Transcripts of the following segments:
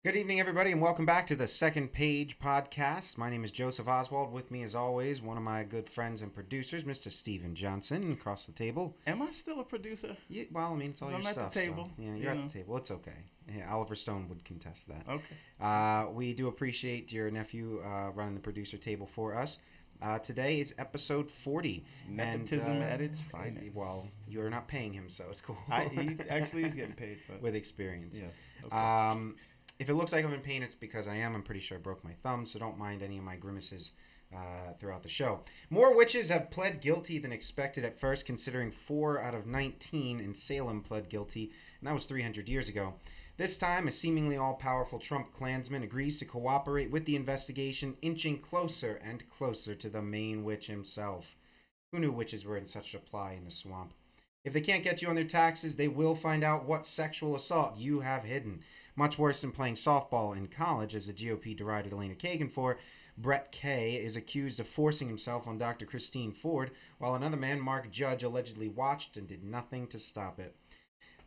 Good evening, everybody, and welcome back to the Second Page Podcast. My name is Joseph Oswald. With me, as always, one of my good friends and producers, Mr. Steven Johnson, across the table. Am I still a producer? Yeah, well, I mean, it's all your I'm stuff. at the table. So, yeah, you're at the table. It's okay. Yeah, Oliver Stone would contest that. Okay. We do appreciate your nephew running the producer table for us. Today is episode 40. Nepotism at its finest. Well, you're not paying him, so it's cool. He actually is getting paid. But... With experience. Yes. Okay. If it looks like I'm in pain, it's because I am. I'm pretty sure I broke my thumb, so don't mind any of my grimaces throughout the show. More witches have pled guilty than expected at first, considering 4 out of 19 in Salem pled guilty, and that was 300 years ago. This time, a seemingly all-powerful Trump Klansman agrees to cooperate with the investigation, inching closer and closer to the main witch himself. Who knew witches were in such supply in the swamp? If they can't get you on their taxes, they will find out what sexual assault you have hidden. Much worse than playing softball in college, as the GOP derided Elena Kagan for. Brett Kay is accused of forcing himself on Dr. Christine Ford, while another man, Mark Judge, allegedly watched and did nothing to stop it.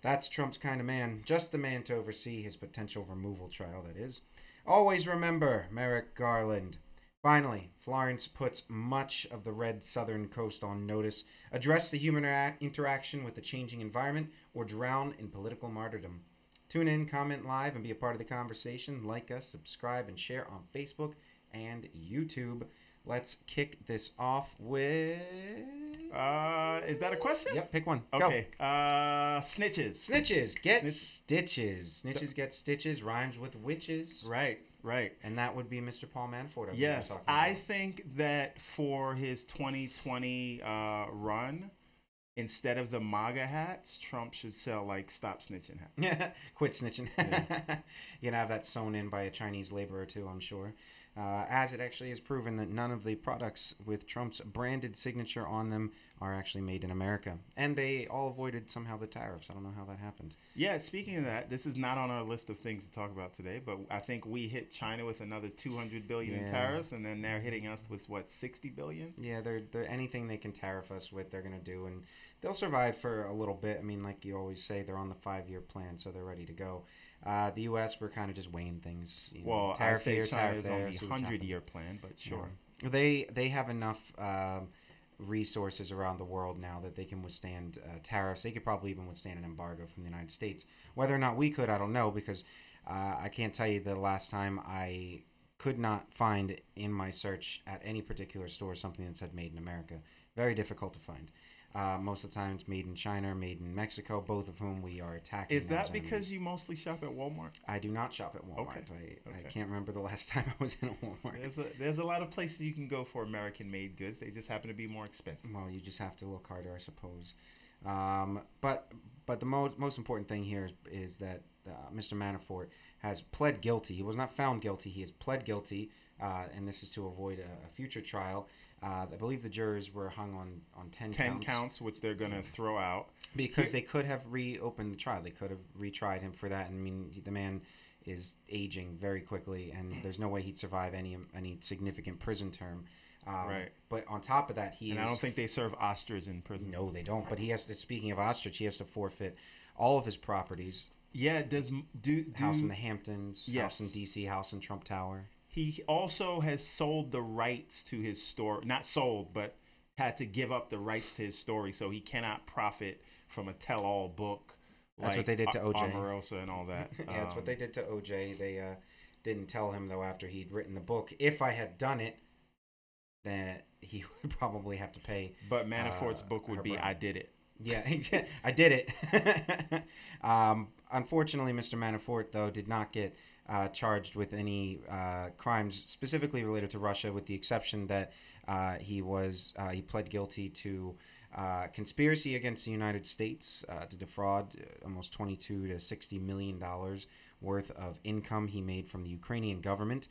That's Trump's kind of man, just the man to oversee his potential removal trial, that is. Always remember Merrick Garland. Finally, Florence puts much of the red southern coast on notice. Address the human interaction with the changing environment or drown in political martyrdom. Tune in, comment live, and be a part of the conversation. Like us, subscribe, and share on Facebook and YouTube. Let's kick this off with... Is that a question? Yep, pick one. Okay. Go. Snitches. Snitches get stitches. Snitches get stitches rhymes with witches. Right. And that would be Mr. Paul Manafort. Yes, I think that for his 2020 run... Instead of the MAGA hats, Trump should sell, Stop Snitching hats. Yeah, quit snitching. Yeah. You can have that sewn in by a Chinese laborer, too, I'm sure. As it actually is proven that none of the products with Trump's branded signature on them are actually made in America. And they all avoided, somehow, the tariffs. I don't know how that happened. Yeah, speaking of that, this is not on our list of things to talk about today, but I think we hit China with another $200 billion in tariffs, and then they're hitting us with, $60 billion? Yeah, they're anything they can tariff us with, they're going to do, and they'll survive for a little bit. I mean, like you always say, they're on the 5-year plan, so they're ready to go. The U.S., we're kind of just weighing things. Well, I say China's on the 100-year plan, but sure. Yeah. They have enough resources around the world now that they can withstand tariffs. They could probably even withstand an embargo from the United States. Whether or not we could, I don't know, because I can't tell you the last time I could not find in my search at any particular store something that said made in America. Very difficult to find. Most of the time it's made in China, made in Mexico, both of whom we are attacking. Is that because you mostly shop at Walmart? I do not shop at Walmart. Okay. I can't remember the last time I was in a Walmart. There's a lot of places you can go for American-made goods. They just happen to be more expensive. Well, you just have to look harder, I suppose. But the most important thing here is that Mr. Manafort has pled guilty. He was not found guilty. He has pled guilty, and this is to avoid a future trial. I believe the jurors were hung on 10 counts, which they're going to throw out. Because they could have reopened the trial. They could have retried him for that. I mean, the man is aging very quickly, and there's no way he'd survive any significant prison term. Right. But on top of that, I don't think they serve ostrich in prison. No, they don't. But he has to, speaking of ostrich, he has to forfeit all of his properties. Yeah, house in the Hamptons, yes. House in D.C., house in Trump Tower. He also has sold the rights to his story. Not sold, but had to give up the rights to his story, so he cannot profit from a tell-all book. That's what they did to OJ. Omarosa and all that. Yeah, that's what they did to OJ. They didn't tell him, though, after he'd written the book. If I had done it, that he would probably have to pay. But Manafort's book would be I Did It. Yeah, I did it. Unfortunately, Mr. Manafort, though, did not get charged with any crimes specifically related to Russia, with the exception that he pled guilty to conspiracy against the United States to defraud almost $22 to $60 million worth of income he made from the Ukrainian government,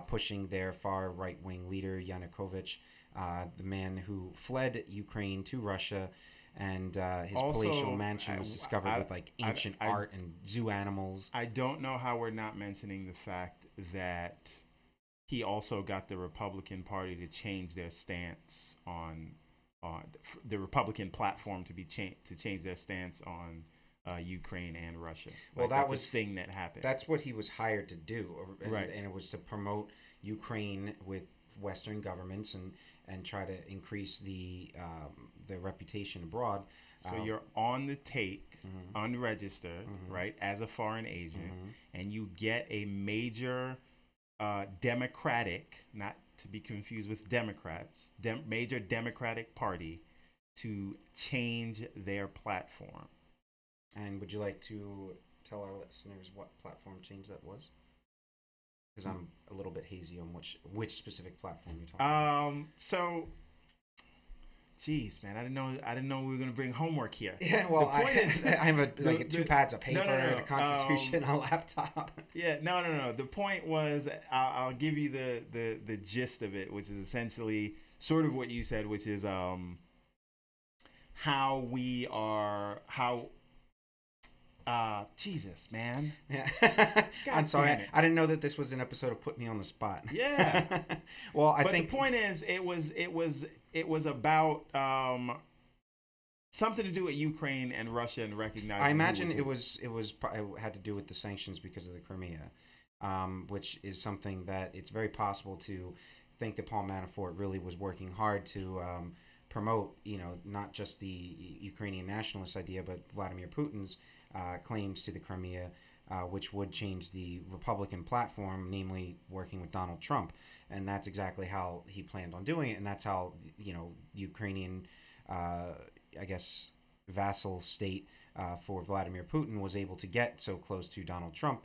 pushing their far right-wing leader, Yanukovych, the man who fled Ukraine to Russia. And his palatial mansion was discovered with ancient art and zoo animals. I don't know how we're not mentioning the fact that he also got the Republican Party to change their stance on the Republican platform to change their stance on Ukraine and Russia. Well, Like, that that's was a thing that happened. That's what he was hired to do, Right. and it was to promote Ukraine with Western governments and try to increase the reputation abroad. So you're on the take, Mhm. unregistered, Mhm. right, as a foreign agent, Mhm. and you get a major Democratic, not to be confused with Democrats, major Democratic party to change their platform. And would you like to tell our listeners what platform change that was? Because I'm a little bit hazy on which specific platform you're talking about. So, geez, man, I didn't know we were gonna bring homework here. Yeah, well, The point is, I have two pads of paper no, no, and a constitution, a laptop. Yeah, no. The point was, I'll give you the gist of it, which is essentially sort of what you said, which is how Jesus, man. Yeah. God I'm sorry. damn it. I didn't know that this was an episode of Put Me on the Spot. Yeah. Well, I But think the point is, it was about something to do with Ukraine and Russia and recognizing. I imagine it had to do with the sanctions because of the Crimea, which is something that it's very possible to think that Paul Manafort really was working hard to promote, not just the Ukrainian nationalist idea, but Vladimir Putin's claims to the Crimea, which would change the Republican platform, namely working with Donald Trump. And that's exactly how he planned on doing it. And that's how, Ukrainian, I guess, vassal state for Vladimir Putin was able to get so close to Donald Trump.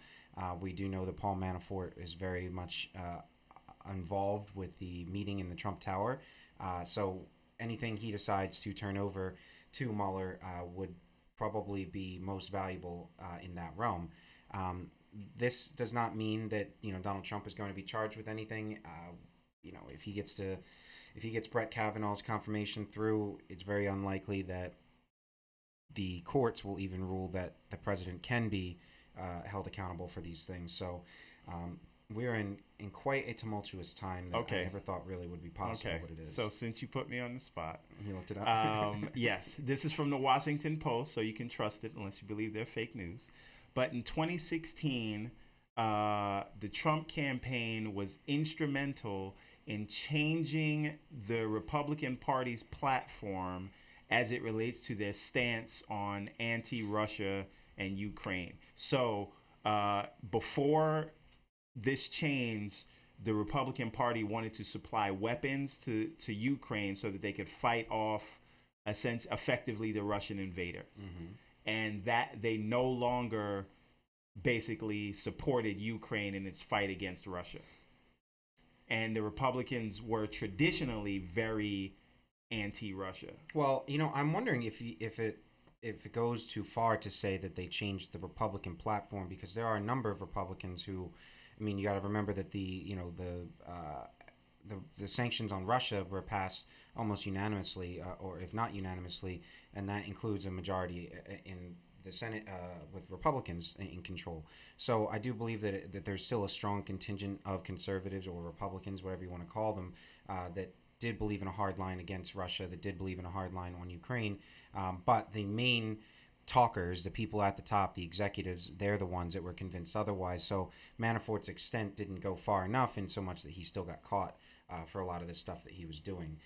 We do know that Paul Manafort is very much involved with the meeting in the Trump Tower. So anything he decides to turn over to Mueller would probably be most valuable in that realm. This does not mean that Donald Trump is going to be charged with anything. If he gets Brett Kavanaugh's confirmation through, it's very unlikely that the courts will even rule that the president can be held accountable for these things. So we're in quite a tumultuous time that I never thought really would be possible. What it is. So since you put me on the spot, you looked it up. Yes, this is from the Washington Post, so you can trust it unless you believe they're fake news. But in 2016, the Trump campaign was instrumental in changing the Republican Party's platform as it relates to their stance on anti-Russia and Ukraine. So before this change, the Republican Party wanted to supply weapons to Ukraine so that they could fight off effectively the Russian invaders. Mm-hmm. And that they no longer basically supported Ukraine in its fight against Russia. And the Republicans were traditionally very anti-Russia. Well, I'm wondering if it goes too far to say that they changed the Republican platform, because there are a number of Republicans who, you got to remember that the sanctions on Russia were passed almost unanimously, or if not unanimously, and that includes a majority in the Senate with Republicans in control. So I do believe that there's still a strong contingent of conservatives or Republicans, whatever you want to call them, that did believe in a hard line against Russia, that did believe in a hard line on Ukraine. But the main talkers, the people at the top, the executives, they're the ones that were convinced otherwise. So Manafort's extent didn't go far enough, in so much that he still got caught for a lot of the stuff that he was doing.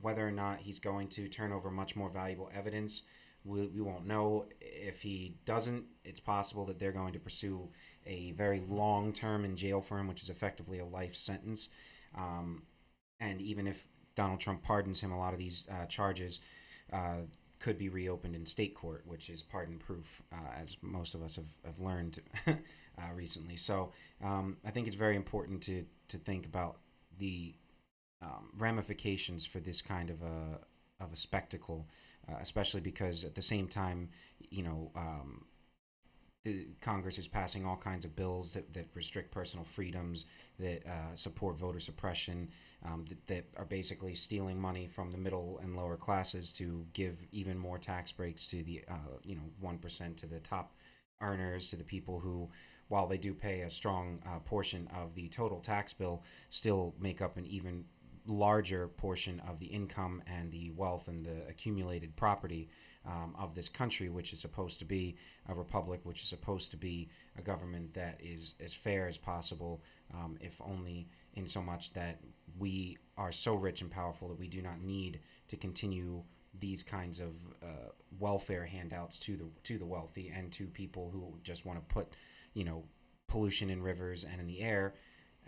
Whether or not he's going to turn over much more valuable evidence, we won't know. If he doesn't, it's possible that they're going to pursue a very long term in jail for him, which is effectively a life sentence. And even if Donald Trump pardons him, a lot of these charges could be reopened in state court, which is pardon proof, as most of us have learned recently. So I think it's very important to think about the ramifications for this kind of a spectacle, especially because at the same time, the Congress is passing all kinds of bills that restrict personal freedoms, that support voter suppression, that are basically stealing money from the middle and lower classes to give even more tax breaks to the 1%, to the top earners, to the people who, while they do pay a strong portion of the total tax bill, still make up an even larger portion of the income and the wealth and the accumulated property of this country, which is supposed to be a republic, which is supposed to be a government that is as fair as possible, if only in so much that we are so rich and powerful that we do not need to continue these kinds of welfare handouts to the wealthy and to people who just want to put, pollution in rivers and in the air,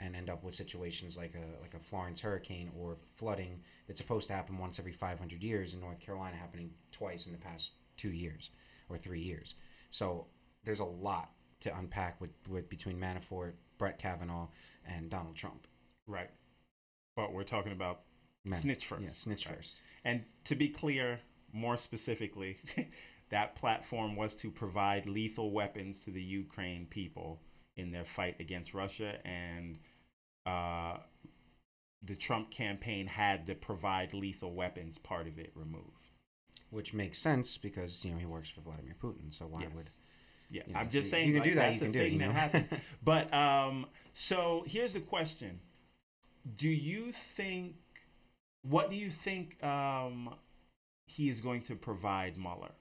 and end up with situations like a Florence hurricane or flooding that's supposed to happen once every 500 years in North Carolina happening twice in the past 2 years or 3 years. So there's a lot to unpack with between Manafort, Brett Kavanaugh, and Donald Trump. Right. But we're talking about snitch first. Yeah, snitch first. And to be clear, more specifically, that platform was to provide lethal weapons to the Ukraine people in their fight against Russia, and the Trump campaign had the provide lethal weapons part of it removed. Which makes sense because, he works for Vladimir Putin, so why would... Yeah, I'm just saying, you can do that. You can do it. That happened. But so here's the question: what do you think he is going to provide Mueller?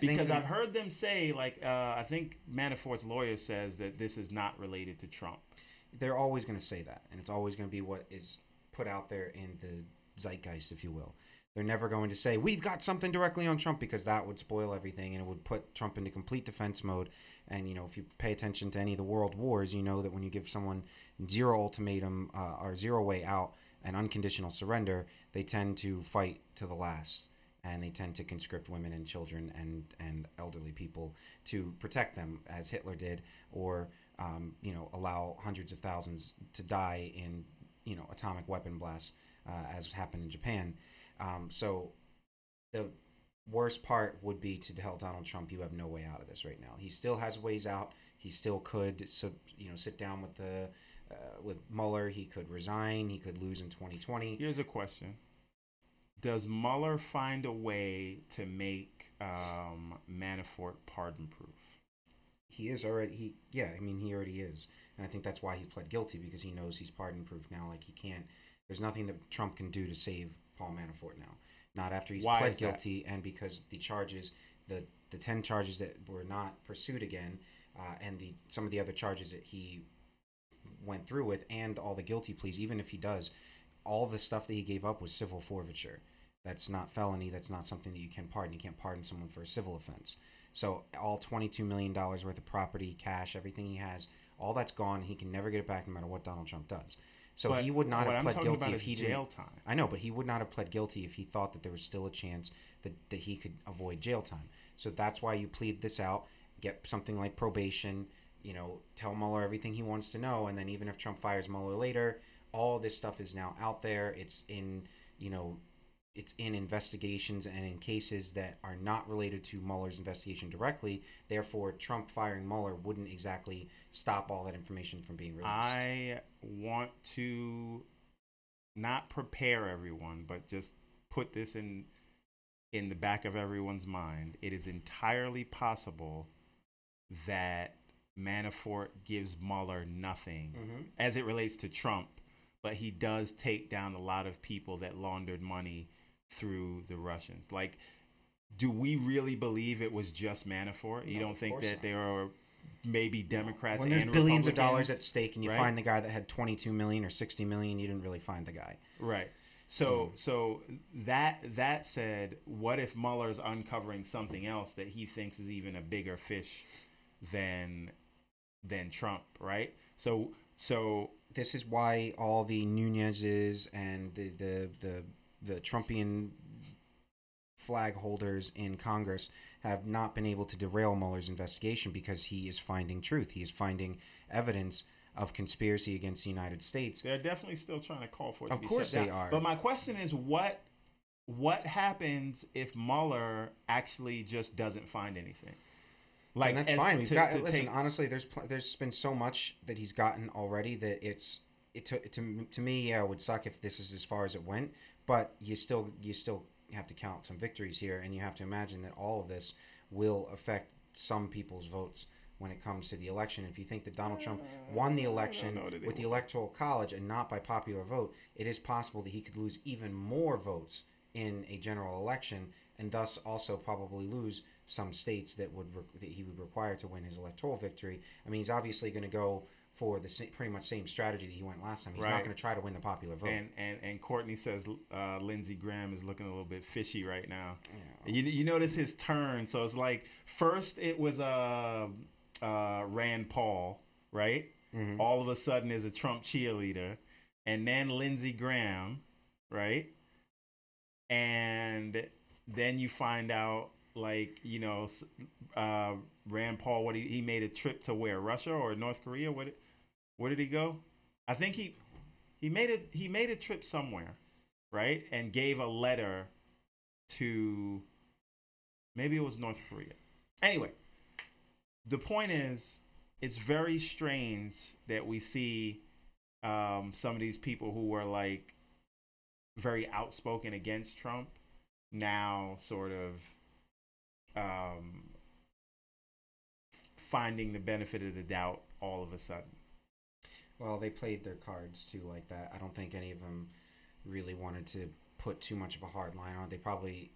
Because I've heard them say, I think Manafort's lawyer says that this is not related to Trump. They're always going to say that, and it's always going to be what is put out there in the zeitgeist, if you will. They're never going to say, we've got something directly on Trump, because that would spoil everything, and it would put Trump into complete defense mode. And, if you pay attention to any of the world wars, you know that when you give someone zero ultimatum or zero way out and unconditional surrender, they tend to fight to the last. And they tend to conscript women and children and elderly people to protect them, as Hitler did, or, allow hundreds of thousands to die in, atomic weapon blasts, as happened in Japan. So the worst part would be to tell Donald Trump, you have no way out of this right now. He still has ways out. He still could, sit down with Mueller. He could resign. He could lose in 2020. Here's a question. Does Mueller find a way to make Manafort pardon-proof? He is already. He already is, and I think that's why he pled guilty, because he knows he's pardon-proof now. Like, he can't. There's nothing that Trump can do to save Paul Manafort now. Not after he's pled guilty, and because the charges, the 10 charges that were not pursued again, and some of the other charges that he went through with, and all the guilty pleas. Even if he does, all the stuff that he gave up was civil forfeiture. That's not felony. That's not something that you can pardon. You can't pardon someone for a civil offense. So all $22 million worth of property, cash, everything he has, all that's gone. He can never get it back, no matter what Donald Trump does. So he would not have pled guilty if he didn't. Jail time. I know, but he would not have pled guilty if he thought that there was still a chance that he could avoid jail time. So that's why you plead this out, get something like probation, tell Mueller everything he wants to know, and then even if Trump fires Mueller later, all this stuff is now out there. It's in, it's in investigations and in cases that are not related to Mueller's investigation directly. Therefore, Trump firing Mueller wouldn't exactly stop all that information from being released. I want to not prepare everyone, but just put this in the back of everyone's mind. It is entirely possible that Manafort gives Mueller nothing as it relates to Trump, but he does take down a lot of people that laundered money through the Russians. Like, do we really believe it was just Manafort? You don't think that there are maybe Democrats when and there's billions of Republicans dollars at stake, and you find the guy that had 22 million or 60 million, you didn't really find the guy. Right. So that said, what if Mueller's uncovering something else that he thinks is even a bigger fish than Trump, right? So this is why all the Nunez's and the Trumpian flag holders in Congress have not been able to derail Mueller's investigation, because he is finding truth. He is finding evidence of conspiracy against the United States. They're definitely still trying to call for it to be shut down. Of course they are. But my question is, what happens if Mueller actually just doesn't find anything? Like, and that's fine. Listen, honestly, there's been so much that he's gotten already that to me, yeah, it would suck if this is as far as it went. But you still have to count some victories here, and you have to imagine that all of this will affect some people's votes when it comes to the election. If you think that Donald Trump won the election with the Electoral College and not by popular vote, it is possible that he could lose even more votes in a general election, and thus also probably lose some states that he would require to win his electoral victory. I mean, he's obviously going to go for the pretty much same strategy that he went last time. He's not going to try to win the popular vote. And Courtney says Lindsey Graham is looking a little bit fishy right now. Yeah. You notice his turn. So it's like first it was Rand Paul, right? Mm-hmm. All of a sudden is a Trump cheerleader, and then Lindsey Graham, right? And then you find out, like, you know, Rand Paul, what he made a trip to where? Russia or North Korea? Where did he go? I think he made a trip somewhere, right? And gave a letter to, maybe it was North Korea. Anyway, the point is, it's very strange that we see some of these people who were like very outspoken against Trump now sort of finding the benefit of the doubt all of a sudden. Well, they played their cards too like that. I don't think any of them really wanted to put too much of a hard line on it. They probably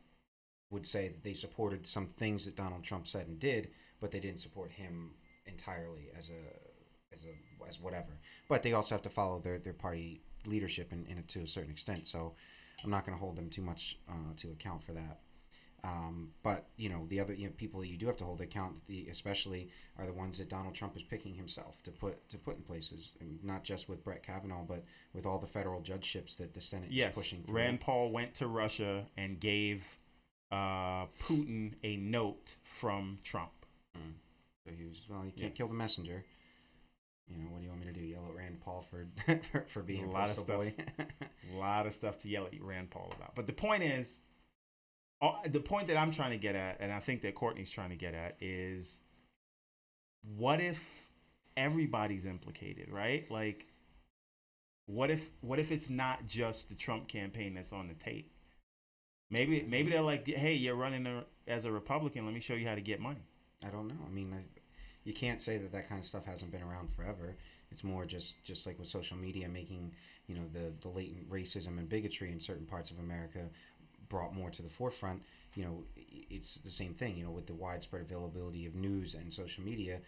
would say that they supported some things that Donald Trump said and did, but they didn't support him entirely as whatever. But they also have to follow their party leadership to a certain extent. So I'm not going to hold them too much to account for that. But you know, the other people that you do have to hold account, especially, are the ones that Donald Trump is picking himself to put in places, and not just with Brett Kavanaugh, but with all the federal judgeships that the Senate is pushing through. Rand Paul went to Russia and gave Putin a note from Trump. So he was, well, you can't kill the messenger. You know, what do you want me to do? Yell at Rand Paul for being a postal boy? A lot of stuff to yell at Rand Paul about. But the point is, the point that I'm trying to get at, and I think that Courtney's trying to get at, is what if everybody's implicated, right? Like, what if it's not just the Trump campaign that's on the tape? Maybe they're like, hey, you're running as a Republican. Let me show you how to get money. I don't know. I mean, you can't say that kind of stuff hasn't been around forever. It's more just like with social media making, you know, the latent racism and bigotry in certain parts of America brought more to the forefront. You know, it's the same thing, you know, with the widespread availability of news and social media.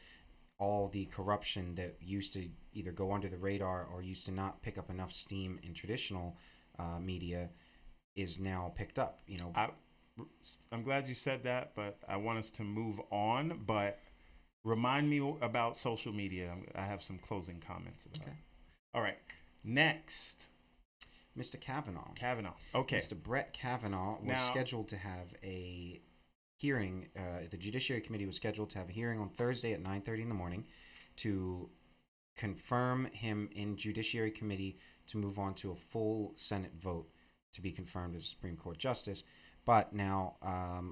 All the corruption that used to either go under the radar or used to not pick up enough steam in traditional media is now picked up, you know. I'm glad you said that, but I want us to move on. But remind me about social media. I have some closing comments about it. All right. Next. Mr. Kavanaugh. Okay. Mr. Brett Kavanaugh was scheduled to have a hearing. The Judiciary Committee was scheduled to have a hearing on Thursday at 9:30 in the morning to confirm him in Judiciary Committee to move on to a full Senate vote to be confirmed as Supreme Court Justice. But now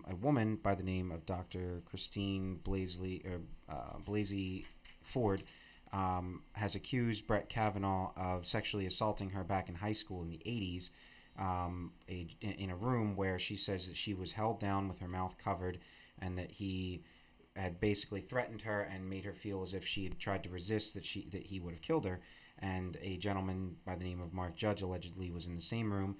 a woman by the name of Dr. Christine Blasey Ford has accused Brett Kavanaugh of sexually assaulting her back in high school in the 80s in a room where she says that she was held down with her mouth covered and that he had basically threatened her and made her feel as if she had tried to resist, that he would have killed her. And a gentleman by the name of Mark Judge allegedly was in the same room,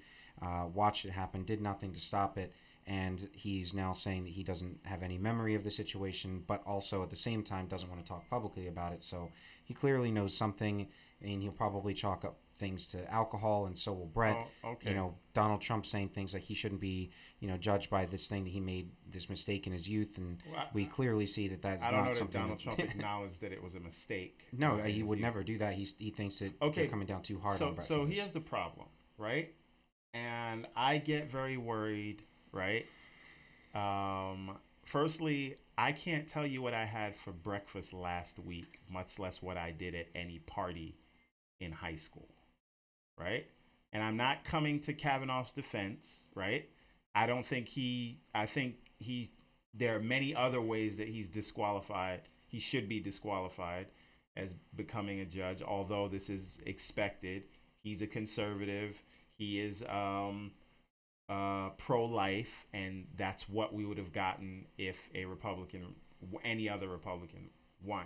watched it happen, did nothing to stop it, and he's now saying that he doesn't have any memory of the situation, but also at the same time doesn't want to talk publicly about it. So he clearly knows something, and he'll probably chalk up things to alcohol, and so will Brett. Oh, okay. You know, Donald Trump saying things like he shouldn't be, you know, judged by this thing that he made this mistake in his youth, and we clearly see that that's not something. I don't know that Donald Trump acknowledged that it was a mistake. No, he would never do that. He thinks that they're coming down too hard on Brett. So here's the problem, right? And I get very worried, right? Firstly, I can't tell you what I had for breakfast last week, much less what I did at any party in high school, right? And I'm not coming to Kavanaugh's defense, right? I think there are many other ways that he's disqualified. He should be disqualified as becoming a judge, although this is expected. He's a conservative. He is pro-life, and that's what we would have gotten if any other Republican One.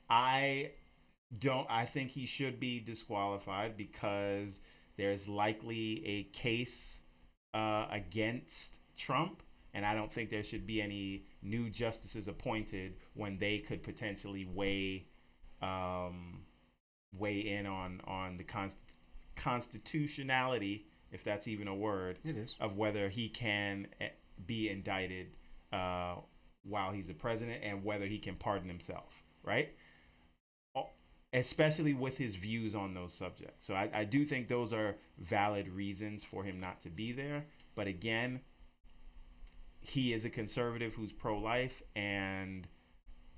I don't. I think he should be disqualified because there's likely a case against Trump, and I don't think there should be any new justices appointed when they could potentially weigh in on the constitutionality, if that's even a word, it is, of whether he can be indicted while he's a president and whether he can pardon himself, right? Especially with his views on those subjects. So I do think those are valid reasons for him not to be there. But again, he is a conservative who's pro-life, and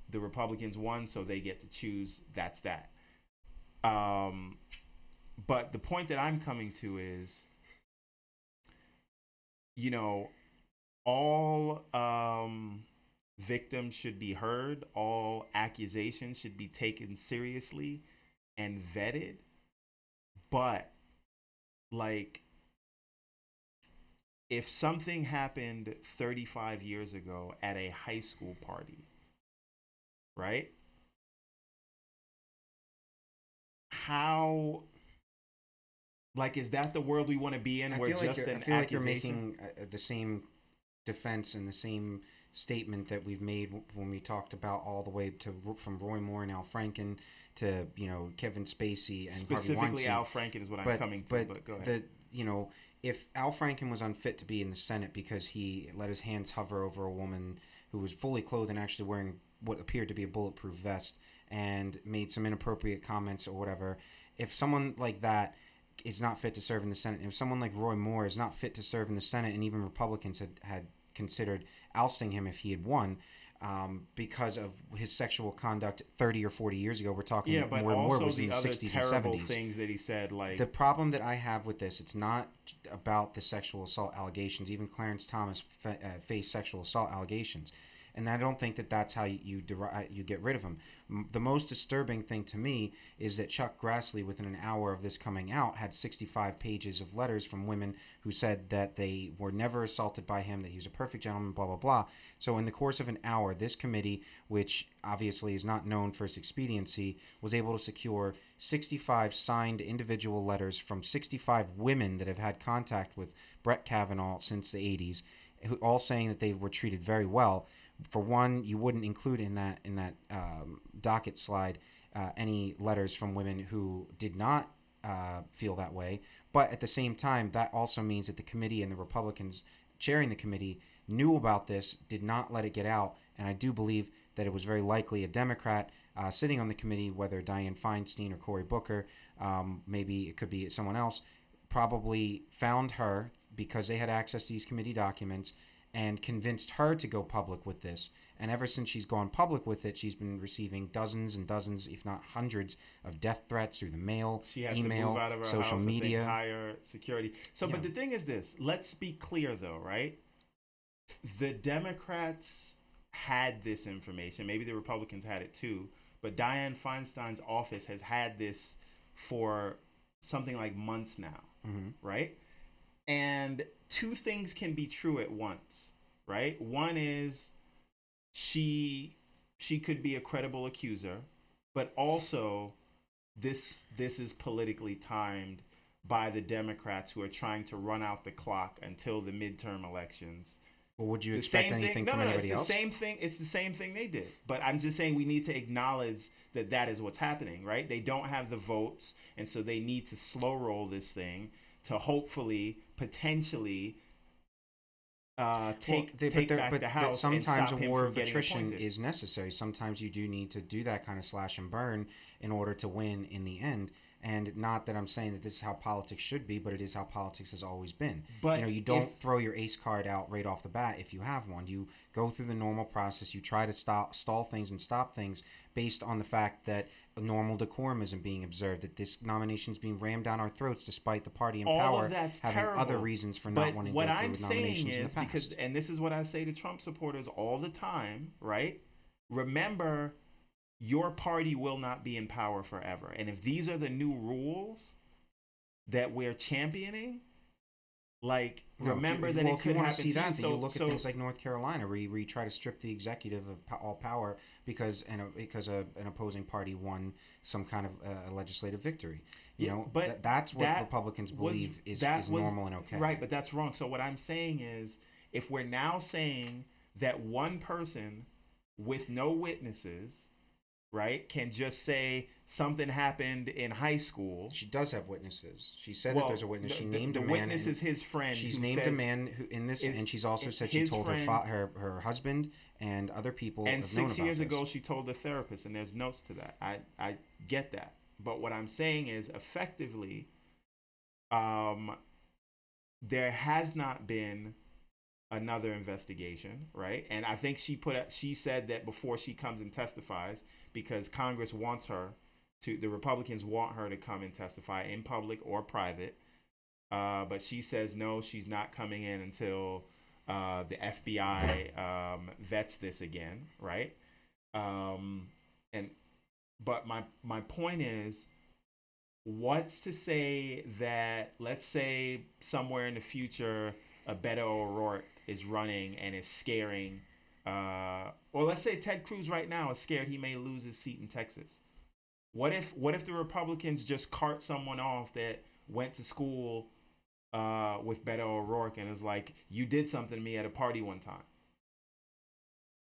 the Republicans won, so they get to choose. That's that. But the point that I'm coming to is, you know, all victims should be heard. All accusations should be taken seriously and vetted. But, like, if something happened 35 years ago at a high school party, right? How, like, is that the world we want to be in, where just an accusation? I feel like you're making the same defense and the same statement that we've made when we talked about all the way to from Roy Moore and Al Franken to, you know, Kevin Spacey and specifically Harvey Weinstein. Al Franken is what I'm coming to. But go ahead. You know, if Al Franken was unfit to be in the Senate because he let his hands hover over a woman who was fully clothed and actually wearing what appeared to be a bulletproof vest and made some inappropriate comments or whatever, if someone like that is not fit to serve in the Senate, if someone like Roy Moore is not fit to serve in the Senate, and even Republicans had considered ousting him if he had won, because of his sexual conduct 30 or 40 years ago. We're talking but Roy Moore was the in the other 60s terrible and 70s. Things that he said, like the problem that I have with this, it's not about the sexual assault allegations. Even Clarence Thomas faced sexual assault allegations, and I don't think that that's how you get rid of him. The most disturbing thing to me is that Chuck Grassley, within an hour of this coming out, had 65 pages of letters from women who said that they were never assaulted by him, that he was a perfect gentleman, blah, blah, blah. So in the course of an hour, this committee, which obviously is not known for its expediency, was able to secure 65 signed individual letters from 65 women that have had contact with Brett Kavanaugh since the 80s, all saying that they were treated very well. For one, you wouldn't include in that docket slide any letters from women who did not feel that way. But at the same time, that also means that the committee and the Republicans chairing the committee knew about this, did not let it get out. And I do believe that it was very likely a Democrat sitting on the committee, whether Dianne Feinstein or Cory Booker, maybe it could be someone else, probably found her because they had access to these committee documents and convinced her to go public with this. And ever since she's gone public with it, she's been receiving dozens and dozens, if not hundreds, of death threats through the mail, she had email, to move out of her social house, media, higher security. So, yeah. But the thing is this: let's be clear, though, right? The Democrats had this information. Maybe the Republicans had it too. But Dianne Feinstein's office has had this for something like months now, right? And two things can be true at once, right? One is she could be a credible accuser, but also this is politically timed by the Democrats who are trying to run out the clock until the midterm elections. Well, would you expect anything from anybody else? It's the same thing. It's the same thing they did. But I'm just saying we need to acknowledge that that is what's happening, right? They don't have the votes, and so they need to slow roll this thing to hopefully, potentially, take back the House. But sometimes and a war of attrition appointed. is necessary. Sometimes you do need to do that kind of slash and burn in order to win in the end. And not that I'm saying that this is how politics should be, but it is how politics has always been. But you don't throw your ace card out right off the bat if you have one. You go through the normal process. You try to stall things and stop things based on the fact that a normal decorum isn't being observed, that this nomination is being rammed down our throats despite the party in power having terrible. Other reasons for not wanting to go through with nominations in the past. Because, and this is what I say to Trump supporters all the time, right? Remember, your party will not be in power forever. And if these are the new rules that we're championing, Like, No, remember that it could happen to you. Then So, you look at things like North Carolina, where you try to strip the executive of all power because an opposing party won some kind of legislative victory. yeah, but That's what that Republicans was believe is that was normal and okay. right, but that's wrong. So what I'm saying is, if we're now saying that one person with no witnesses, right, can just say something happened in high school. She does have witnesses. She said that there's a witness. She named a man. The witness is his friend. She's named a man who in this, and she's also said she told her husband and other people. And 6 years ago, she told the therapist, and there's notes to that. I get that, but what I'm saying is, effectively, there has not been another investigation, right? And I think she said that before she comes and testifies, because Congress wants her to, the Republicans want her to come and testify in public or private. But she says no, she's not coming in until the FBI vets this again, right? But my point is, what's to say that, let's say somewhere in the future, a Beto O'Rourke is running and is scaring, or let's say Ted Cruz right now is scared he may lose his seat in Texas. What if the Republicans just cart someone off that went to school with Beto O'Rourke and is like, you did something to me at a party one time?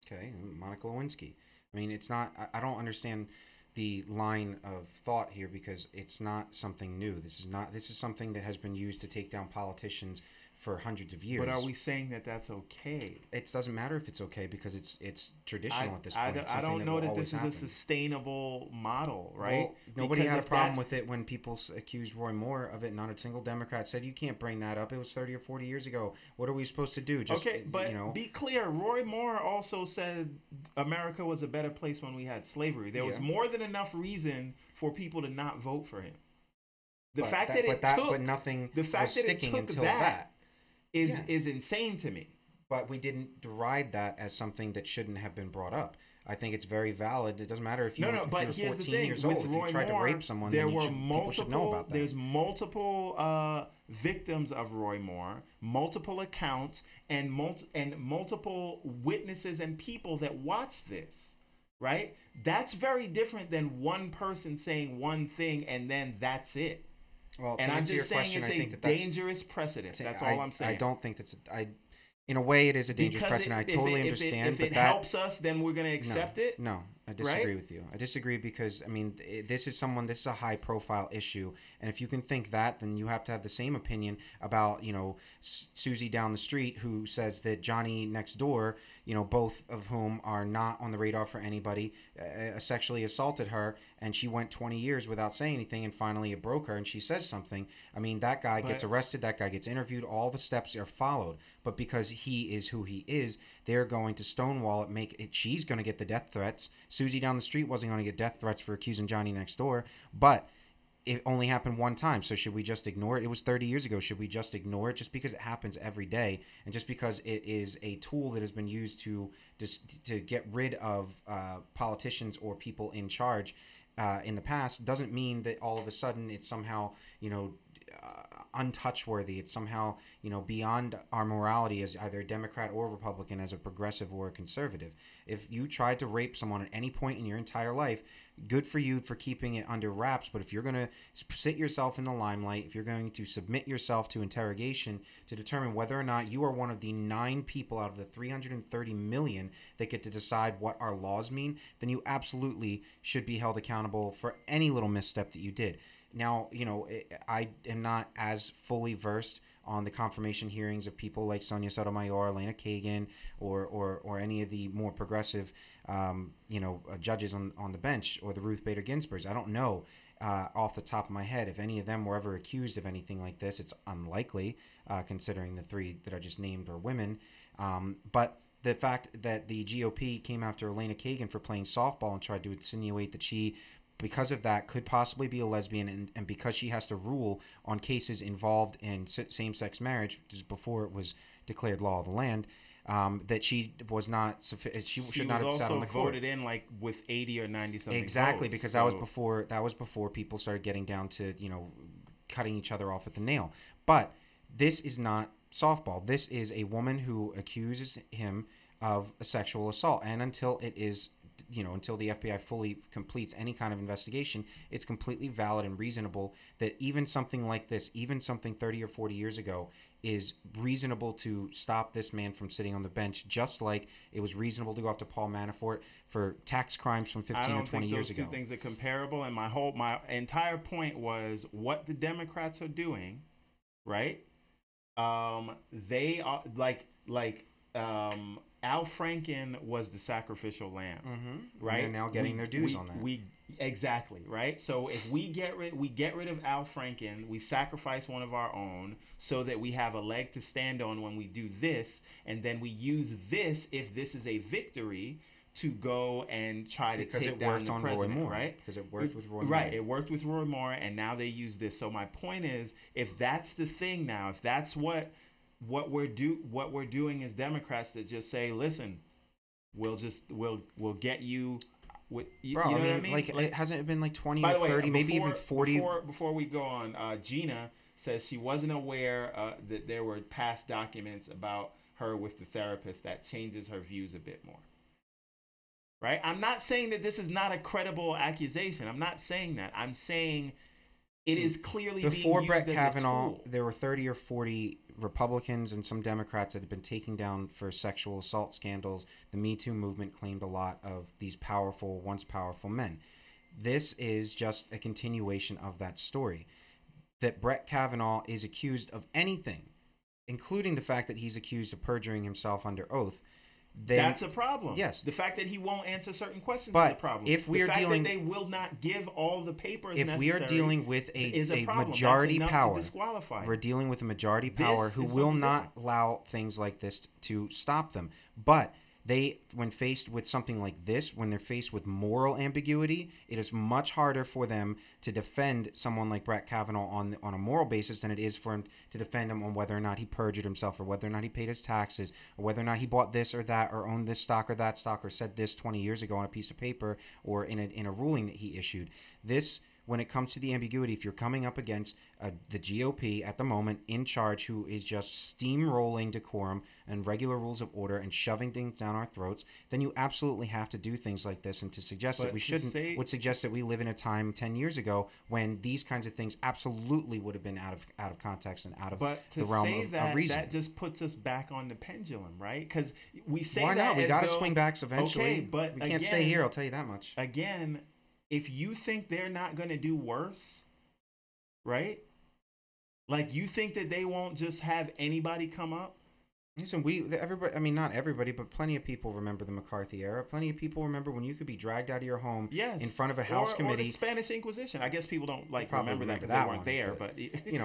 Okay, Monica Lewinsky. I mean, it's not. I don't understand the line of thought here, because it's not something new. This is something that has been used to take down politicians for hundreds of years. But are we saying that that's okay? It doesn't matter if it's okay, because it's traditional at this point. I don't know that this is a sustainable model, right? Well, nobody had a problem with it when people accused Roy Moore of it. Not a single Democrat said, you can't bring that up. It was 30 or 40 years ago. What are we supposed to do? Just, okay, but be clear. Roy Moore also said America was a better place when we had slavery. There was more than enough reason for people to not vote for him. But nothing was sticking until that. Is insane to me. But we didn't deride that as something that shouldn't have been brought up. I think it's very valid. It doesn't matter if you're 14 years old. If you tried to rape someone, people should know about that. There's multiple victims of Roy Moore, multiple accounts, and multiple witnesses and people that watched this, right? That's very different than one person saying one thing and then that's it. Well, and I'm just saying it's a dangerous precedent. That's all I'm saying. I don't think that's in a way it is a dangerous precedent. I totally understand. If it helps us, then we're going to accept it. No, I disagree with you. I disagree because, I mean, this is a high profile issue. And if you can think that, then you have to have the same opinion about, Susie down the street who says that Johnny next door, both of whom are not on the radar for anybody, sexually assaulted her, and she went 20 years without saying anything, and finally it broke her and she says something. I mean, that guy gets arrested, that guy gets interviewed, all the steps are followed. But because he is who he is, they're going to stonewall it, she's going to get the death threats. Susie down the street wasn't going to get death threats for accusing Johnny next door, but it only happened one time. So should we just ignore it? It was 30 years ago. Should we just ignore it just because it happens every day, and just because it is a tool that has been used to get rid of politicians or people in charge in the past, doesn't mean that all of a sudden it's somehow untouchworthy. It's somehow beyond our morality as either a Democrat or Republican, as a progressive or a conservative. If you tried to rape someone at any point in your entire life, good for you for keeping it under wraps. But if you're going to sit yourself in the limelight, if you're going to submit yourself to interrogation to determine whether or not you are one of the 9 people out of the 330 million that get to decide what our laws mean, then you absolutely should be held accountable for any little misstep that you did. Now, I am not as fully versed on the confirmation hearings of people like Sonia Sotomayor, Elena Kagan, or any of the more progressive, judges on the bench, or the Ruth Bader Ginsburgs. I don't know off the top of my head if any of them were ever accused of anything like this. It's unlikely, considering the 3 that I just named are women. But the fact that the GOP came after Elena Kagan for playing softball and tried to insinuate that she, because of that, could possibly be a lesbian, and because she has to rule on cases involved in same-sex marriage, just before it was declared law of the land, that she was not she should not have sat on the court. Voted in like with 80 or 90 something exactly votes, because that was before people started getting down to cutting each other off at the nail. But This is not softball. This is a woman who accuses him of a sexual assault, and until it is, until the FBI fully completes any kind of investigation, it's completely valid and reasonable that even something like this, even something 30 or 40 years ago, is reasonable to stop this man from sitting on the bench, just like it was reasonable to go after Paul Manafort for tax crimes from 15 or 20 years ago. I don't think those two things are comparable, and my entire point was what the Democrats are doing, right? They are Al Franken was the sacrificial lamb, right? They're now getting their dues on that. Exactly, right? So if we get rid of Al Franken, we sacrifice one of our own so that we have a leg to stand on when we do this, and then we use this if this is a victory to go and try to take down the president, right? Because it worked with Roy Moore. Right, it worked with Roy Moore, and now they use this. So my point is, if that's the thing now, if that's what we're doing as Democrats, that just say, listen, we'll get you. You know what I mean? Like, it hasn't been like 20 or 30, maybe even 40. Before we go on, Gina says she wasn't aware that there were past documents about her with the therapist. That changes her views a bit more. Right? I'm not saying that this is not a credible accusation. I'm not saying that. I'm saying it is clearly before being Brett used Kavanaugh, as a tool. there were 30 or 40 Republicans and some Democrats that had been taken down for sexual assault scandals. The Me Too movement claimed a lot of these once powerful men. This is just a continuation of that story. That Brett Kavanaugh is accused of anything, including the fact that he's accused of perjuring himself under oath. That's a problem. Yes. The fact that he won't answer certain questions is a problem. If we are dealing, that they will not give all the papers if necessary, we are dealing with a majority power, disqualify. We're dealing with a majority power who will not allow things like this to stop them. But when faced with something like this, when they're faced with moral ambiguity, it is much harder for them to defend someone like Brett Kavanaugh on a moral basis than it is for him to defend him on whether or not he perjured himself, or whether or not he paid his taxes, or whether or not he bought this or that, or owned this stock or that stock, or said this 20 years ago on a piece of paper, or in a ruling that he issued. This, when it comes to the ambiguity, if you're coming up against the GOP at the moment in charge, who is just steamrolling decorum and regular rules of order and shoving things down our throats, then you absolutely have to do things like this. And to suggest that we shouldn't would suggest that we live in a time 10 years ago when these kinds of things absolutely would have been out of context and out of the realm of reason. That just puts us back on the pendulum, right? Because we say why not? We got to swing backs eventually. Okay, but we can't stay here. I'll tell you that much. Again, if you think they're not going to do worse, right? Like, you think that they won't just have anybody come up? Listen, everybody, I mean, not everybody, but plenty of people remember the McCarthy era. Plenty of people remember when you could be dragged out of your home in front of a House committee. Or the Spanish Inquisition. I guess people don't remember that because they weren't there. But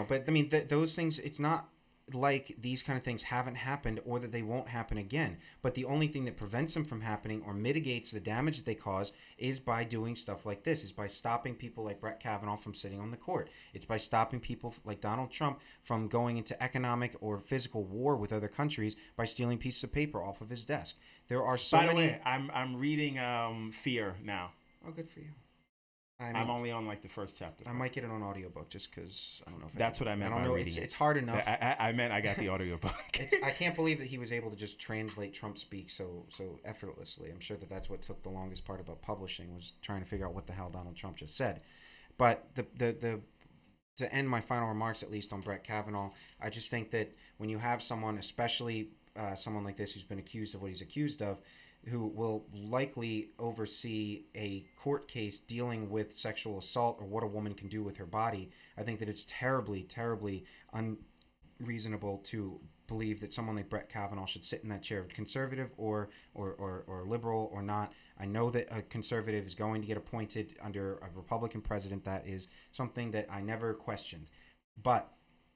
but I mean, those things, it's not like these kind of things haven't happened or that they won't happen again. But the only thing that prevents them from happening or mitigates the damage that they cause is by doing stuff like this, is by stopping people like Brett Kavanaugh from sitting on the court. It's by stopping people like Donald Trump from going into economic or physical war with other countries by stealing pieces of paper off of his desk. There are so many... By the way, I'm reading Fear now. Oh, good for you. I'm only on like the first chapter. I might get it on audiobook just because I don't know if that's what I meant by reading it. It's hard enough. I meant I got the audiobook. I can't believe that he was able to just translate Trump speak so effortlessly. I'm sure that's what took the longest part about publishing, was trying to figure out what the hell Donald Trump just said. But to end my final remarks, at least on Brett Kavanaugh, I just think that when you have someone, especially someone like this who's been accused of what he's accused of, who will likely oversee a court case dealing with sexual assault or what a woman can do with her body, I think that it's terribly, terribly unreasonable to believe that someone like Brett Kavanaugh should sit in that chair, conservative or liberal or not. I know that a conservative is going to get appointed under a Republican president. That is something that I never questioned. But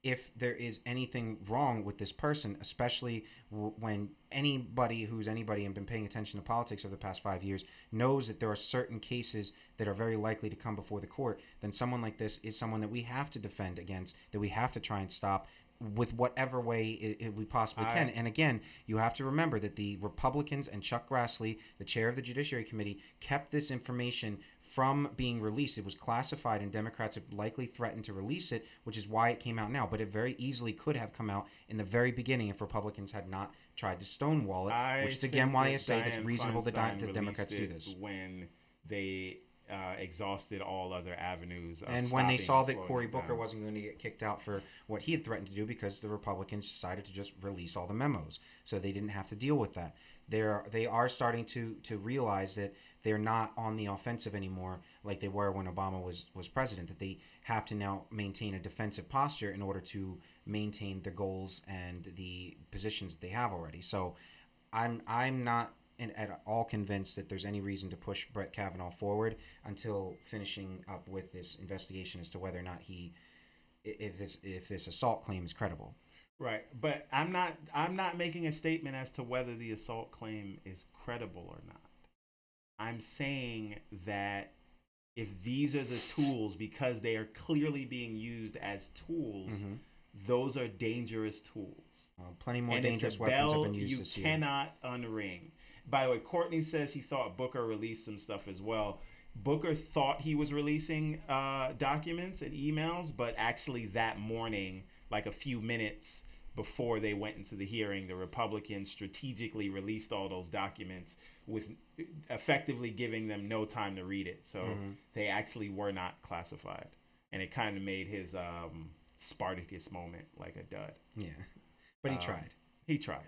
if there is anything wrong with this person, especially when anybody who's anybody and been paying attention to politics over the past 5 years knows that there are certain cases that are very likely to come before the court, then someone like this is someone that we have to defend against, that we have to try and stop, with whatever way we possibly can. And again, you have to remember that the Republicans and Chuck Grassley, the chair of the Judiciary Committee, kept this information from being released. It was classified, and Democrats have likely threatened to release it, which is why it came out now. But it very easily could have come out in the very beginning if Republicans had not tried to stonewall it, which is again why I say it's reasonable that Democrats do this. When they exhausted all other avenues of and when they saw that Cory Booker wasn't going to get kicked out for what he had threatened to do, because the Republicans decided to just release all the memos, so they didn't have to deal with that. They are starting to realize that they're not on the offensive anymore like they were when Obama was president, that they have to now maintain a defensive posture in order to maintain the goals and the positions that they have already. So I'm not at all convinced that there's any reason to push Brett Kavanaugh forward until finishing up with this investigation as to whether or not if this assault claim is credible. Right, but I'm not making a statement as to whether the assault claim is credible or not. I'm saying that if these are the tools, because they are clearly being used as tools, those are dangerous tools. Plenty more dangerous weapons have been used this year. You cannot unring. By the way, Courtney says he thought Booker released some stuff as well. Booker thought he was releasing documents and emails, but actually that morning, like a few minutes before they went into the hearing, the Republicans strategically released all those documents with effectively giving them no time to read it. So they actually were not classified. And it kind of made his Spartacus moment like a dud. Yeah, but he tried. He tried.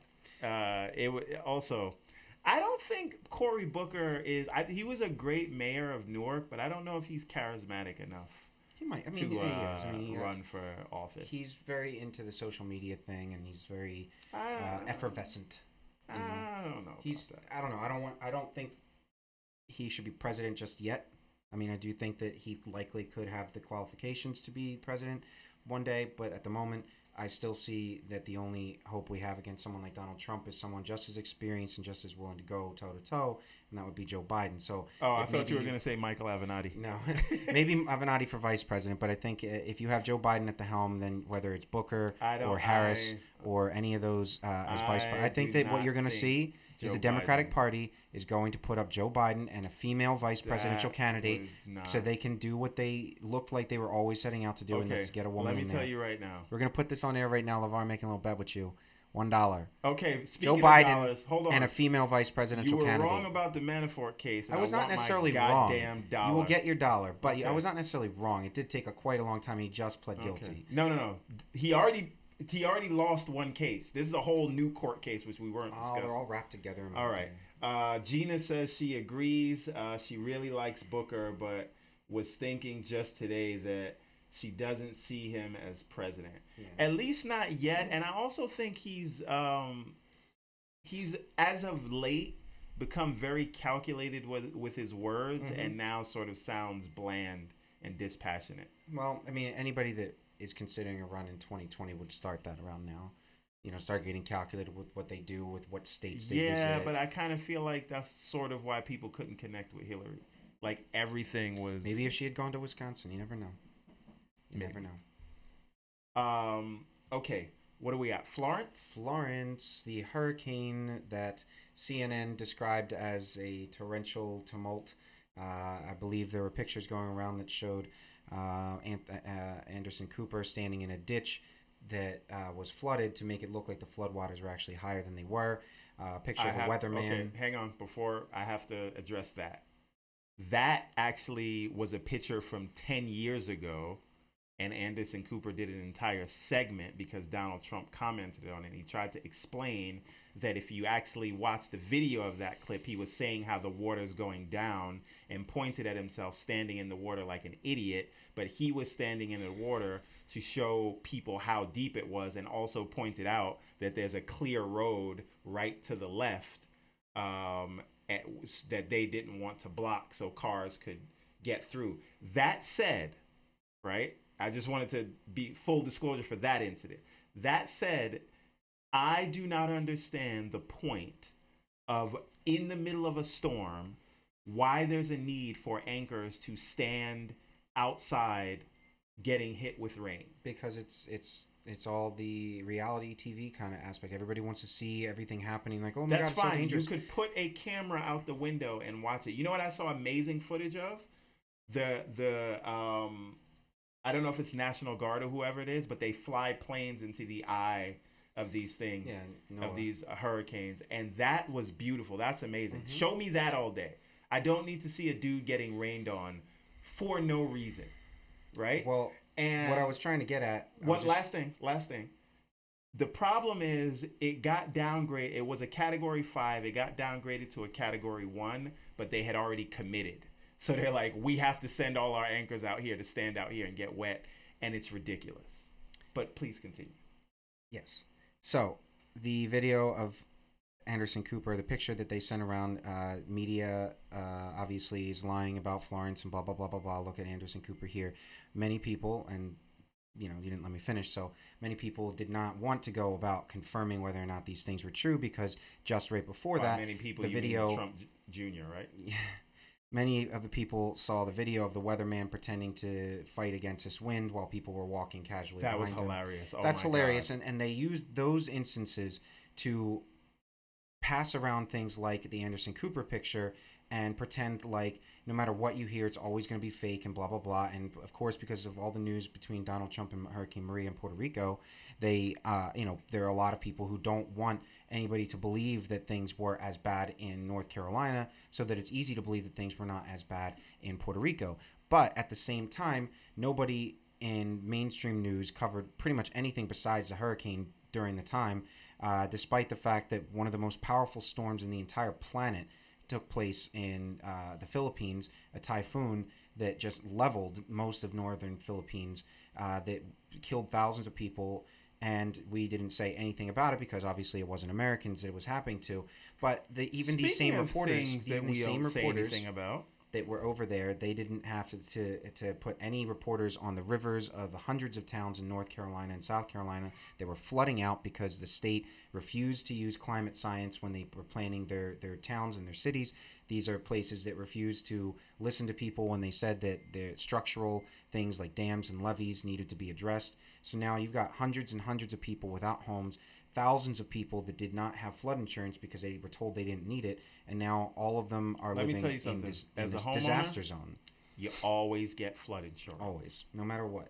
Also, I don't think Cory Booker is. he was a great mayor of Newark, but I don't know if he's charismatic enough. He might. Run for office. He's very into the social media thing, and he's very effervescent. I don't know. I don't know. I don't think he should be president just yet. I mean, I do think that he likely could have the qualifications to be president one day, but at the moment, I still see that the only hope we have against someone like Donald Trump is someone just as experienced and just as willing to go toe-to-toe, and that would be Joe Biden. So, I thought you were going to say Michael Avenatti. No, maybe Avenatti for vice president, but I think if you have Joe Biden at the helm, then whether it's Booker or Harris or any of those as vice president, I think that what you're going to see is the Democratic Party is going to put up Joe Biden and a female vice presidential candidate so they can do what they looked like they were always setting out to do, and just get a woman in there. Let me tell you right now. We're going to put this on air right now. LeVar making a little bet with you. $1. Okay, Joe Biden and a female vice presidential candidate. You were wrong about the Manafort case. I was not necessarily wrong. You will get your dollar, but I was not necessarily wrong. It did take quite a long time. He just pled guilty. No. He already lost one case. This is a whole new court case, which we weren't discussing. They're all wrapped together. All right. Gina says she agrees. She really likes Booker, but was thinking just today that she doesn't see him as president. Yeah. At least not yet. And I also think he's as of late become very calculated with his words, and now sort of sounds bland and dispassionate. Well, I mean, anybody that is considering a run in 2020 would start that around now. Start getting calculated with what they do, with what states they visit. Yeah, but I kind of feel like that's sort of why people couldn't connect with Hillary. Like, everything was... Maybe if she had gone to Wisconsin. You never know. You never know. Okay, what do we got? Florence, the hurricane that CNN described as a torrential tumult. I believe there were pictures going around that showed Anderson Cooper standing in a ditch that was flooded to make it look like the floodwaters were actually higher than they were. A picture of a weatherman. Okay, hang on. Before I have to address that. That actually was a picture from 10 years ago, and Anderson Cooper did an entire segment because Donald Trump commented on it. He tried to explain that if you actually watch the video of that clip, he was saying how the water's going down and pointed at himself standing in the water like an idiot, but he was standing in the water to show people how deep it was, and also pointed out that there's a clear road right to the left that they didn't want to block so cars could get through. That said, right? I just wanted to be full disclosure for that incident. That said, I do not understand the point of, in the middle of a storm, why there's a need for anchors to stand outside getting hit with rain. Because it's it's all the reality TV kind of aspect. Everybody wants to see everything happening. Like, oh my That's God, it's so fine. You dangerous. could put a camera out the window and watch it. You know what I saw amazing footage of? The I don't know if it's National Guard or whoever it is, but they fly planes into the eye of these things, Yeah, of these hurricanes, and that was beautiful. That's amazing. Mm-hmm. Show me that all day. I don't need to see a dude getting rained on for no reason, right? Well, and what I was trying to get at. Last thing. The problem is it got downgraded. It was a category 5. It got downgraded to a category 1, but they had already committed. So they're like, we have to send all our anchors out here to stand out here and get wet, and it's ridiculous. But please continue. Yes. So the video of Anderson Cooper, the picture that they sent around, media obviously is lying about Florence and blah, blah, blah, blah, blah. Look at Anderson Cooper here. Many people, and you didn't let me finish, so many people did not want to go about confirming whether or not these things were true, because just right before that, many people, the video, Trump Jr., right? Yeah, many of the people saw the video of the weatherman pretending to fight against this wind while people were walking casually. That was behind him. hilarious. Oh, That's my hilarious, God. and they used those instances to pass around things like the Anderson Cooper picture and pretend like no matter what you hear, it's always going to be fake and blah, blah, blah. And of course, because of all the news between Donald Trump and Hurricane Maria in Puerto Rico, they, there are a lot of people who don't want anybody to believe that things were as bad in North Carolina, so that it's easy to believe that things were not as bad in Puerto Rico. But at the same time, nobody in mainstream news covered pretty much anything besides the hurricane during the time, despite the fact that one of the most powerful storms in the entire planet took place in the Philippines, a typhoon that just leveled most of northern Philippines, that killed thousands of people, and we didn't say anything about it because obviously it wasn't Americans that it was happening to. But these same reporters anything about that were over there, they didn't have to put any reporters on the rivers of the hundreds of towns in North Carolina and South Carolina that were flooding out because the state refused to use climate science when they were planning their towns and their cities. These are places that refused to listen to people when they said that the structural things like dams and levees needed to be addressed. So now you've got hundreds and hundreds of people without homes, thousands of people that did not have flood insurance because they were told they didn't need it, and now all of them are living in this disaster zone. You always get flood insurance. Always, no matter what.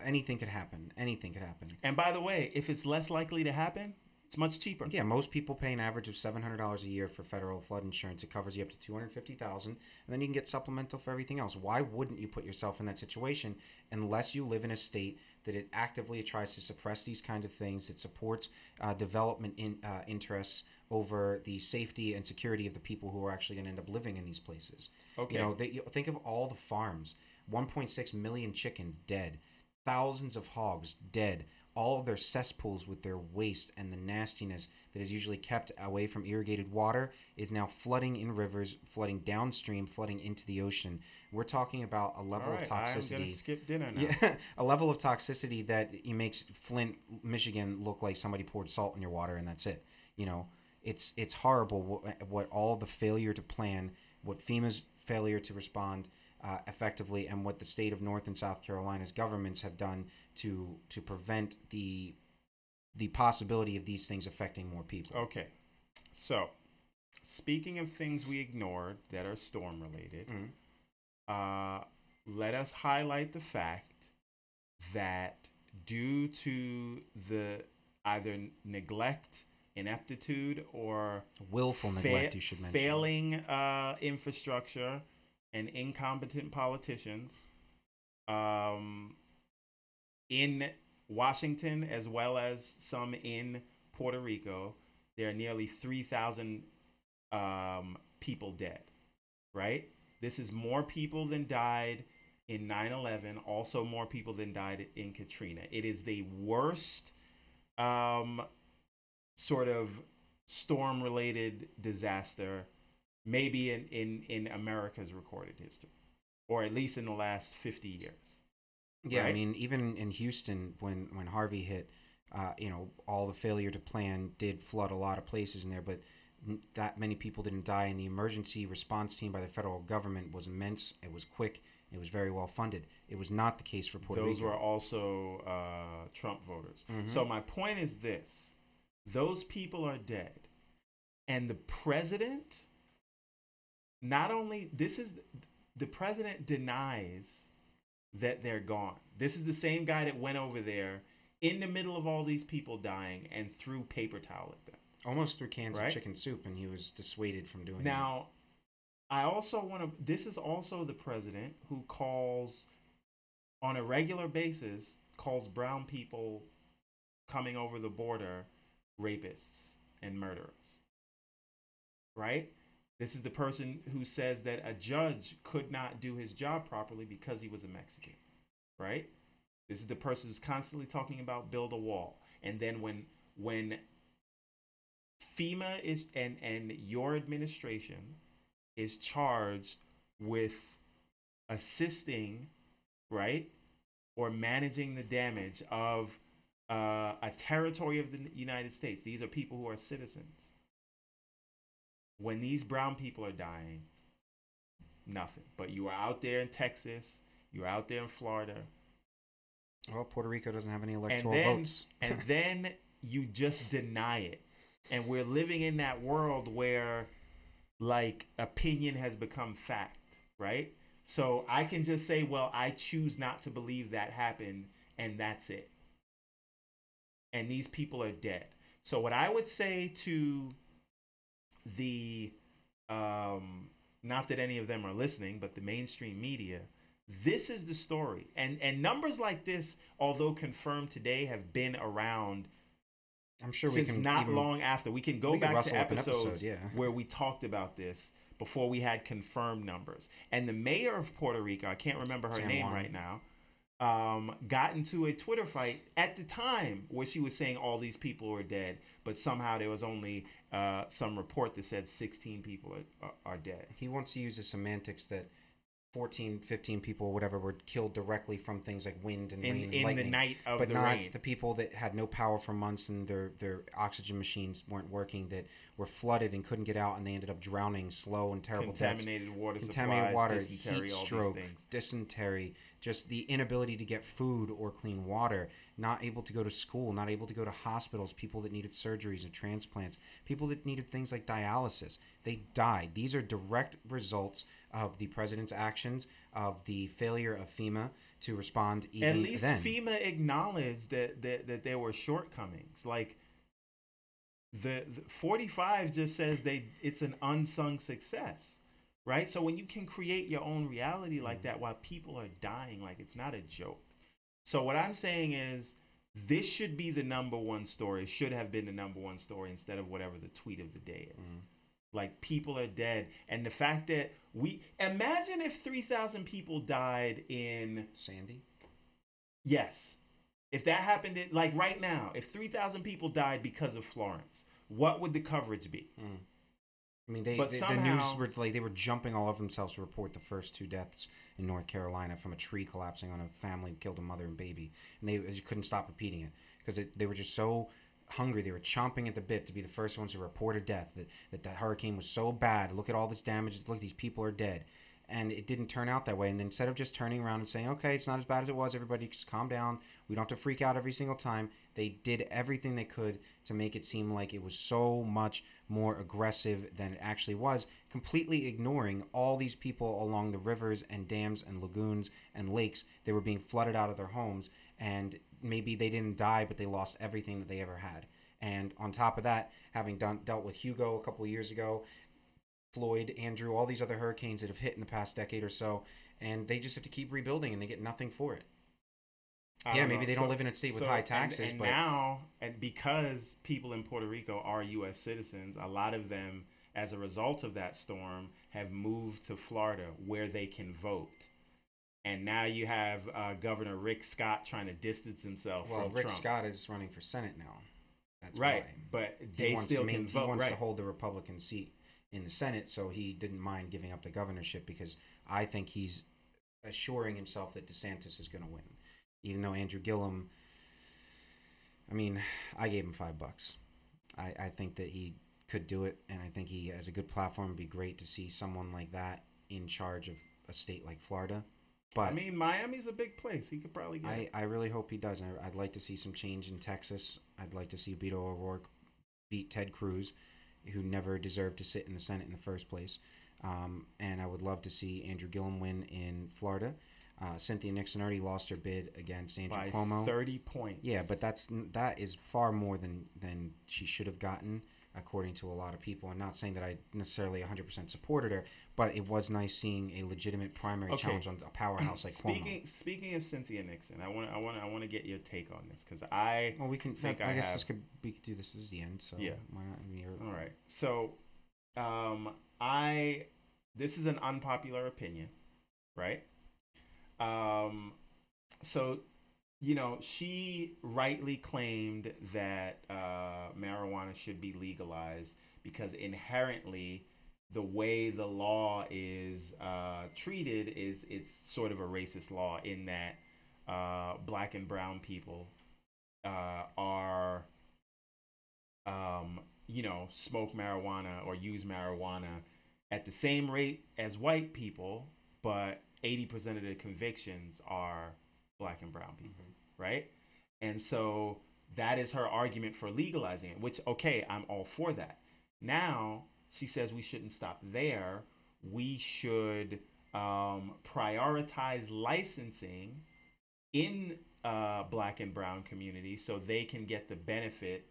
Anything could happen. Anything could happen. And by the way, if it's less likely to happen, it's much cheaper. Yeah, most people pay an average of $700 a year for federal flood insurance. It covers you up to $250,000, and then you can get supplemental for everything else. Why wouldn't you put yourself in that situation unless you live in a state that it actively tries to suppress these kind of things, that supports development interests over the safety and security of the people who are actually going to end up living in these places? Okay. Think of all the farms, 1.6 million chickens dead, thousands of hogs dead, all of their cesspools with their waste and the nastiness that is usually kept away from irrigated water is now flooding in rivers, flooding downstream, flooding into the ocean. We're talking about a level of toxicity. I'm gonna skip dinner now. Yeah, a level of toxicity that it makes Flint, Michigan look like somebody poured salt in your water and that's it. It's horrible what all the failure to plan, what FEMA's failure to respond effectively, and what the state of North and South Carolina's governments have done to prevent the possibility of these things affecting more people. Okay, so speaking of things we ignored that are storm related, let us highlight the fact that due to the either neglect, ineptitude, or willful neglect, you should mention, failing infrastructure and incompetent politicians in Washington as well as some in Puerto Rico, there are nearly 3,000 people dead, right? This is more people than died in 9/11, also more people than died in Katrina. It is the worst sort of storm-related disaster maybe in America's recorded history, or at least in the last 50 years. Yeah, right? I mean, even in Houston, when Harvey hit, all the failure to plan did flood a lot of places in there, but that many people didn't die, and the emergency response team by the federal government was immense. It was quick. It was very well funded. It was not the case for Puerto Rico. Those were also Trump voters. So my point is this: those people are dead, and the president. Not only the president denies that they're gone. This is the same guy that went over there in the middle of all these people dying and threw paper towel at them. Almost threw cans of chicken soup, and he was dissuaded from doing Now, I also want to. This is also the president who calls, on a regular basis, calls brown people coming over the border rapists and murderers. Right? This is the person who says that a judge could not do his job properly because he was a Mexican, right? This is the person who's constantly talking about build a wall. And then when FEMA is and your administration is charged with assisting, right, or managing the damage of a territory of the United States. These are people who are citizens. When these brown people are dying, nothing. But you are out there in Texas, you're out there in Florida. Well, Puerto Rico doesn't have any electoral votes. And then you just deny it. And we're living in that world where, like, opinion has become fact, right? So I can just say, well, I choose not to believe that happened, and that's it. And these people are dead. So what I would say to the not that any of them are listening, but the mainstream media, this is the story. And numbers like this, although confirmed today, have been around, I'm sure, since not long after. We can go back to episodes yeah, where we talked about this before we had confirmed numbers. And the mayor of Puerto Rico, I can't remember her name right now, got into a Twitter fight at the time where she was saying all these people were dead, but somehow there was only some report that said 16 people are dead. He wants to use the semantics that 14, 15 people, whatever, were killed directly from things like wind and rain and lightning. In the night of but the not rain. The people that had no power for months and their oxygen machines weren't working, that were flooded and couldn't get out, and they ended up drowning, slow and terrible Contaminated deaths. Water Contaminated supplies, water, dysentery, heat all stroke, these things. dysentery, just the inability to get food or clean water, not able to go to school, not able to go to hospitals, people that needed surgeries and transplants, people that needed things like dialysis. They died. These are direct results of the president's actions, of the failure of FEMA to respond even then. At least FEMA acknowledged that there were shortcomings. Like, the 45 just says it's an unsung success, right? So when you can create your own reality like that while people are dying, like, it's not a joke. So what I'm saying is, this should be the number one story, should have been the number one story instead of whatever the tweet of the day is. Like, people are dead. And the fact that imagine if 3,000 people died in Sandy. Yes. If that happened, like right now, if 3,000 people died because of Florence, what would the coverage be? I mean, the news were like, they were jumping all over themselves to report the first 2 deaths in North Carolina from a tree collapsing on a family, killed a mother and baby, and they couldn't stop repeating it because they were just so hungry. They were chomping at the bit to be the first ones to report a death, that the hurricane was so bad. Look at all this damage. Look, these people are dead. And it didn't turn out that way. And then instead of just turning around and saying, okay, it's not as bad as it was, everybody just calm down, we don't have to freak out every single time, they did everything they could to make it seem like it was so much more aggressive than it actually was, completely ignoring all these people along the rivers and dams and lagoons and lakes that were being flooded out of their homes. And maybe they didn't die, but they lost everything that they ever had. And on top of that, having dealt with Hugo a couple of years ago, Floyd, Andrew, all these other hurricanes that have hit in the past decade or so, and they just have to keep rebuilding, and they get nothing for it. Maybe they don't live in a state with high taxes, and but now, and because people in Puerto Rico are U.S. citizens, a lot of them, as a result of that storm, have moved to Florida where they can vote. And now you have Governor Rick Scott trying to distance himself from Trump. Rick Scott is running for Senate now. That's right, but they still can vote. He wants to hold the Republican seat in the Senate, so he didn't mind giving up the governorship because I think he's assuring himself that DeSantis is going to win. Even though Andrew Gillum, I mean, I gave him $5. I think that he could do it, and I think he has a good platform. It'd be great to see someone like that in charge of a state like Florida. But I mean, Miami's a big place. He could probably get it. I really hope he does. I'd like to see some change in Texas. I'd like to see Beto O'Rourke beat Ted Cruz, who never deserved to sit in the Senate in the first place. And I would love to see Andrew Gillum win in Florida. Cynthia Nixon already lost her bid against Andrew By Cuomo. 30 points. Yeah, but that is far more than she should have gotten, according to a lot of people. I'm not saying that I necessarily 100% supported her, but it was nice seeing a legitimate primary challenge on a powerhouse like Cuomo. Speaking of Cynthia Nixon, I want to get your take on this because we can think I guess we could do this as the end. So yeah, why not? I mean, all right. So, this is an unpopular opinion, right? So, she rightly claimed that marijuana should be legalized because inherently the way the law is treated is it's sort of a racist law in that black and brown people are, smoke marijuana or use marijuana at the same rate as white people, but 80% of the convictions are black and brown people, right? And so that is her argument for legalizing it, which, okay, I'm all for that. Now, she says we shouldn't stop there. We should prioritize licensing in black and brown communities so they can get the benefit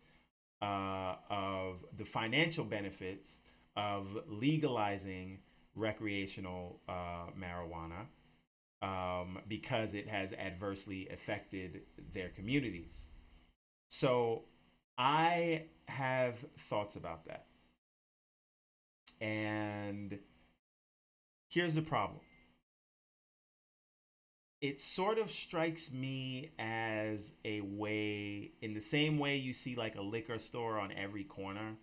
of the financial benefits of legalizing recreational marijuana because it has adversely affected their communities. So I have thoughts about that. And here's the problem. It sort of strikes me as a way, in the same way you see like a liquor store on every corner.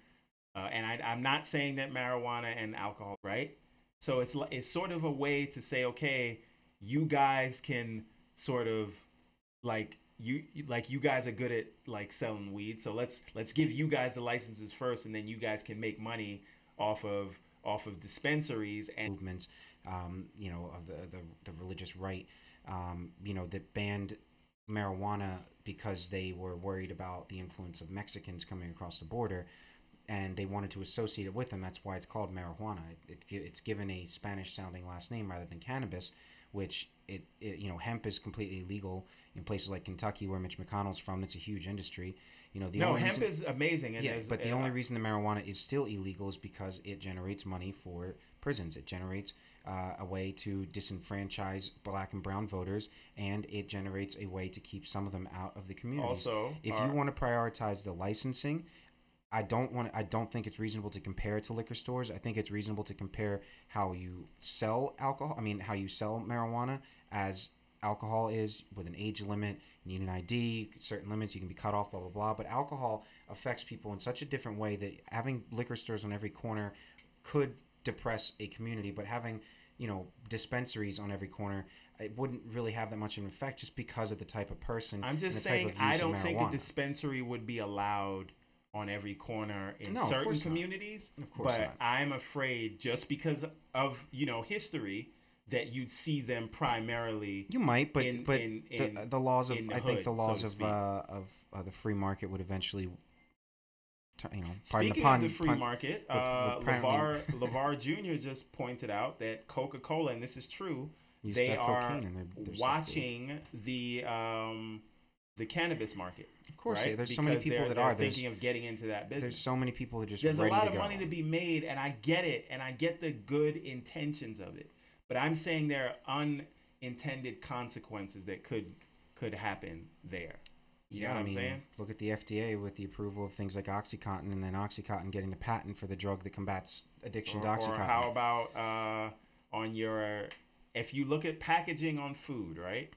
And I'm not saying that marijuana and alcohol, right? So it's sort of a way to say, okay, you guys can sort of you guys are good at like selling weed, so let's give you guys the licenses first, and then you guys can make money off of dispensaries and movements, of the religious right, that banned marijuana because they were worried about the influence of Mexicans coming across the border, and they wanted to associate it with them. That's why it's called marijuana. It's given a Spanish-sounding last name rather than cannabis, which hemp is completely illegal in places like Kentucky, where Mitch McConnell's from. It's a huge industry. Hemp is amazing. And but the only reason the marijuana is still illegal is because it generates money for prisons. It generates a way to disenfranchise black and brown voters, and it generates a way to keep some of them out of the community. Also, if you want to prioritize the licensing, I don't think it's reasonable to compare it to liquor stores. I think it's reasonable to compare how you sell alcohol. I mean, how you sell marijuana as alcohol is, with an age limit, you need an ID, certain limits, you can be cut off, blah, blah, blah. But alcohol affects people in such a different way that having liquor stores on every corner could depress a community. But having, dispensaries on every corner, it wouldn't really have that much of an effect just because of the type of person. I'm just saying, I don't think a dispensary would be allowed on every corner in certain communities. Of course not. I'm afraid just because of history that you'd see them primarily. You might, but the laws of the laws of the free market would eventually. Speaking of the free market, LeVar Jr. just pointed out that Coca-Cola, and this is true, they are watching the cannabis market. Of course, right? There's so many people that are thinking of getting into that business. There's so many people that just there's a lot of money to be made, and I get it, and I get the good intentions of it, but I'm saying there are unintended consequences that could happen there. You know what I'm saying? Look at the FDA with the approval of things like OxyContin, and then OxyContin getting the patent for the drug that combats addiction to OxyContin. Or how about if you look at packaging on food, right?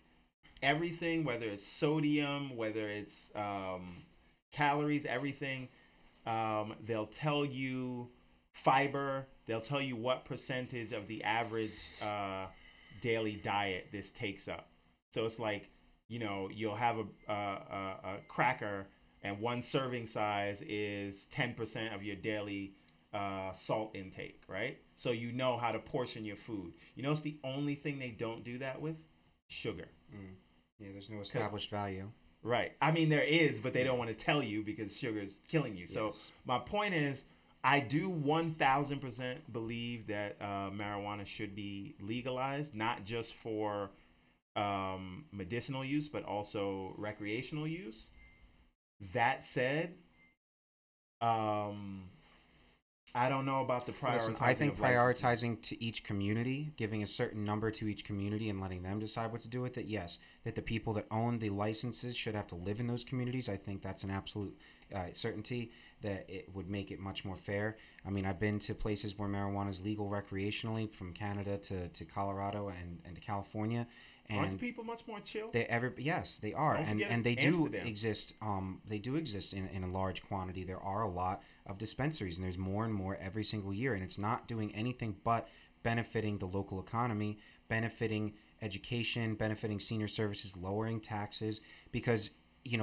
Everything, whether it's sodium, whether it's calories, everything, they'll tell you fiber, they'll tell you what percentage of the average daily diet this takes up. So it's like, you'll have a cracker and one serving size is 10% of your daily salt intake, right? So you know how to portion your food. You know, it's the only thing they don't do that with? Sugar. Mm. Yeah, there's no established value. Right. I mean, there is, but they don't want to tell you because sugar is killing you. So my point is, I do 1000% believe that marijuana should be legalized, not just for medicinal use, but also recreational use. That said, I don't know about the prioritizing. Listen, I think prioritizing to each community, giving a certain number to each community and letting them decide what to do with it, yes. That the people that own the licenses should have to live in those communities, I think that's an absolute certainty that it would make it much more fair. I mean, I've been to places where marijuana is legal recreationally, from Canada to Colorado and to California. And aren't people much more chill? Yes, they are, and they Amsterdam. do exist. They do exist in a large quantity. There are a lot of dispensaries, and there's more and more every single year, and it's not doing anything but benefiting the local economy, benefiting education, benefiting senior services, lowering taxes, because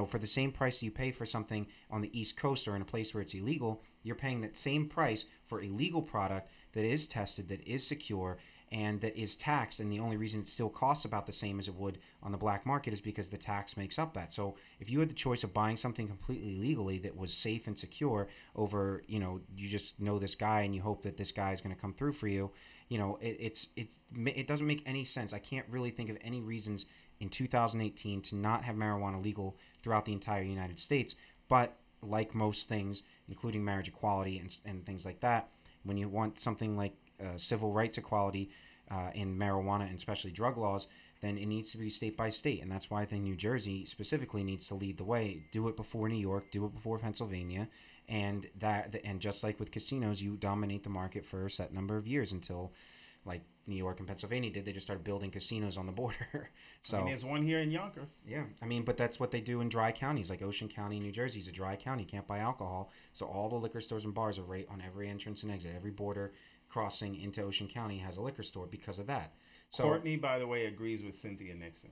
for the same price you pay for something on the East Coast or in a place where it's illegal, you're paying that same price for a legal product that is tested, that is secure, and that is taxed. And the only reason it still costs about the same as it would on the black market is because the tax makes up that. So if you had the choice of buying something completely legally that was safe and secure over, you just know this guy and you hope that this guy is going to come through for you, it doesn't make any sense. I can't really think of any reasons in 2018 to not have marijuana legal throughout the entire United States. But like most things, including marriage equality and things like that, when you want something like civil rights equality in marijuana and especially drug laws, then it needs to be state by state. And that's why I think New Jersey specifically needs to lead the way. Do it before New York, do it before Pennsylvania. And just like with casinos, you dominate the market for a set number of years until, like New York and Pennsylvania did, they just started building casinos on the border. So there's one here in Yonkers. Yeah, but that's what they do in dry counties, like Ocean County, New Jersey is a dry county. You can't buy alcohol, so all the liquor stores and bars are right on every entrance and exit. Every border crossing into Ocean County has a liquor store because of that. So Courtney, by the way, agrees with Cynthia Nixon.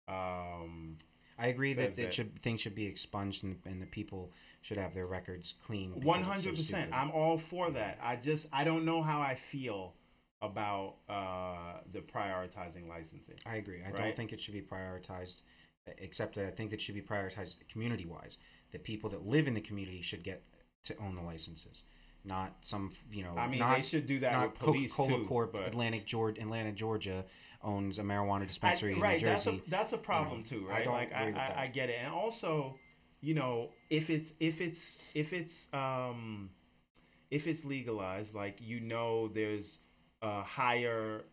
I agree that things should be expunged and the people should have their records clean. 100%. I'm all for that. I don't know how I feel about the prioritizing licensing. I agree. I don't think it should be prioritized, except that I think it should be prioritized community-wise. The people that live in the community should get to own the licenses, not some, they should do that with police Coca-Cola too. Corp. But Atlanta, Georgia owns a marijuana dispensary in New Jersey. That's a problem too, right? I get it, and also, if it's legalized, there's higher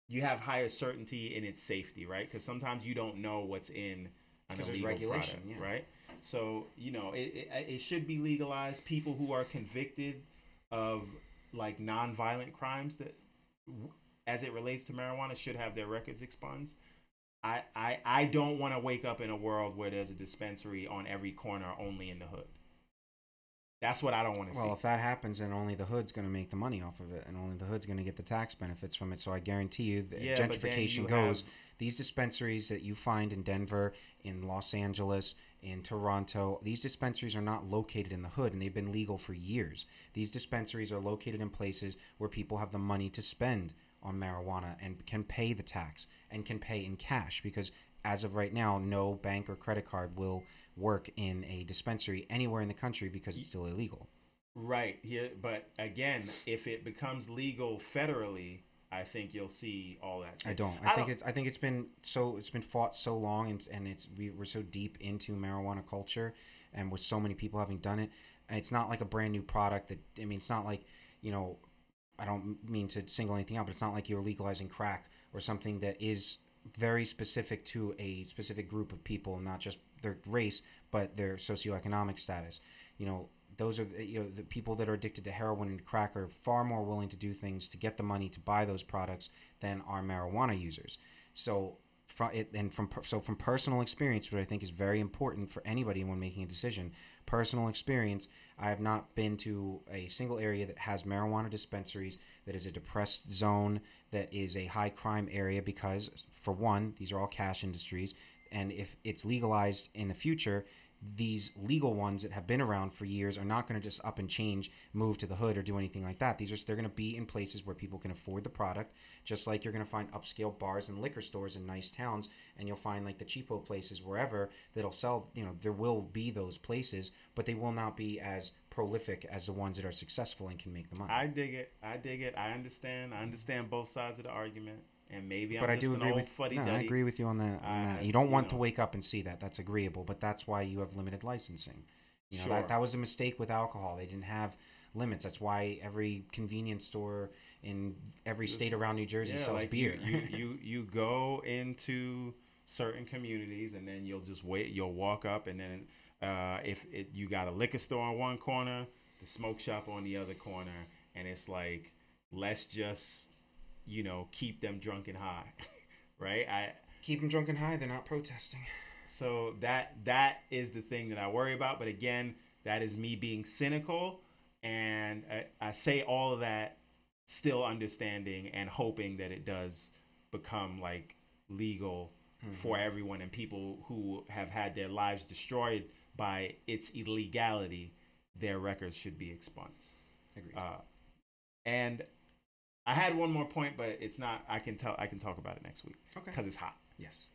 you have higher certainty in its safety, right? Because sometimes you don't know what's in an illegal regulation product, right? So it should be legalized. People who are convicted of non-violent crimes that as it relates to marijuana should have their records expunged. I don't want to wake up in a world where there's a dispensary on every corner only in the hood. That's what I don't want to see. Well, if that happens, then only the hood's going to make the money off of it, and only the hood's going to get the tax benefits from it. So I guarantee you, gentrification goes. These dispensaries that you find in Denver, in Los Angeles, in Toronto, these dispensaries are not located in the hood, and they've been legal for years. These dispensaries are located in places where people have the money to spend on marijuana and can pay the tax and can pay in cash, because as of right now, no bank or credit card will work in a dispensary anywhere in the country because it's still illegal. Right here, but again, if it becomes legal federally, I think you'll see all that. I don't. I think it's been fought so long, and we're so deep into marijuana culture, and with so many people having done it, and it's not like a brand new product. It's not like, I don't mean to single anything out, but it's not like you're legalizing crack or something that is very specific to a specific group of people, not just their race, but their socioeconomic status. Those are the people that are addicted to heroin and crack are far more willing to do things to get the money to buy those products than are marijuana users. So from personal experience, what I think is very important for anybody when making a decision, personal experience, I have not been to a single area that has marijuana dispensaries that is a depressed zone, that is a high crime area, because for one, these are all cash industries. And if it's legalized in the future, these legal ones that have been around for years are not going to just up and change, move to the hood, or do anything like that. They're going to be in places where people can afford the product, just like you're going to find upscale bars and liquor stores in nice towns, and you'll find like the cheapo places wherever that'll sell. There will be those places, but they will not be as prolific as the ones that are successful and can make the money. I dig it. I understand both sides of the argument. And maybe But I'm I just do an agree old with fuddy-duddy. I agree with you on that. You don't want to wake up and see that. That's agreeable, but that's why you have limited licensing. Sure. That was a mistake with alcohol. They didn't have limits. That's why every convenience store in every state around New Jersey sells beer. You go into certain communities, and then you'll just wait. You'll walk up, and then you got a liquor store on one corner, the smoke shop on the other corner, and it's like, let's just keep them drunk and high, right? Keep them drunk and high. They're not protesting. So that is the thing that I worry about. But again, that is me being cynical, and I say all of that still understanding and hoping that it does become like legal for everyone, and people who have had their lives destroyed by its illegality, their records should be expunged. Agreed. And I had one more point, but it's not. I can talk about it next week. Okay. Because it's hot. Yes.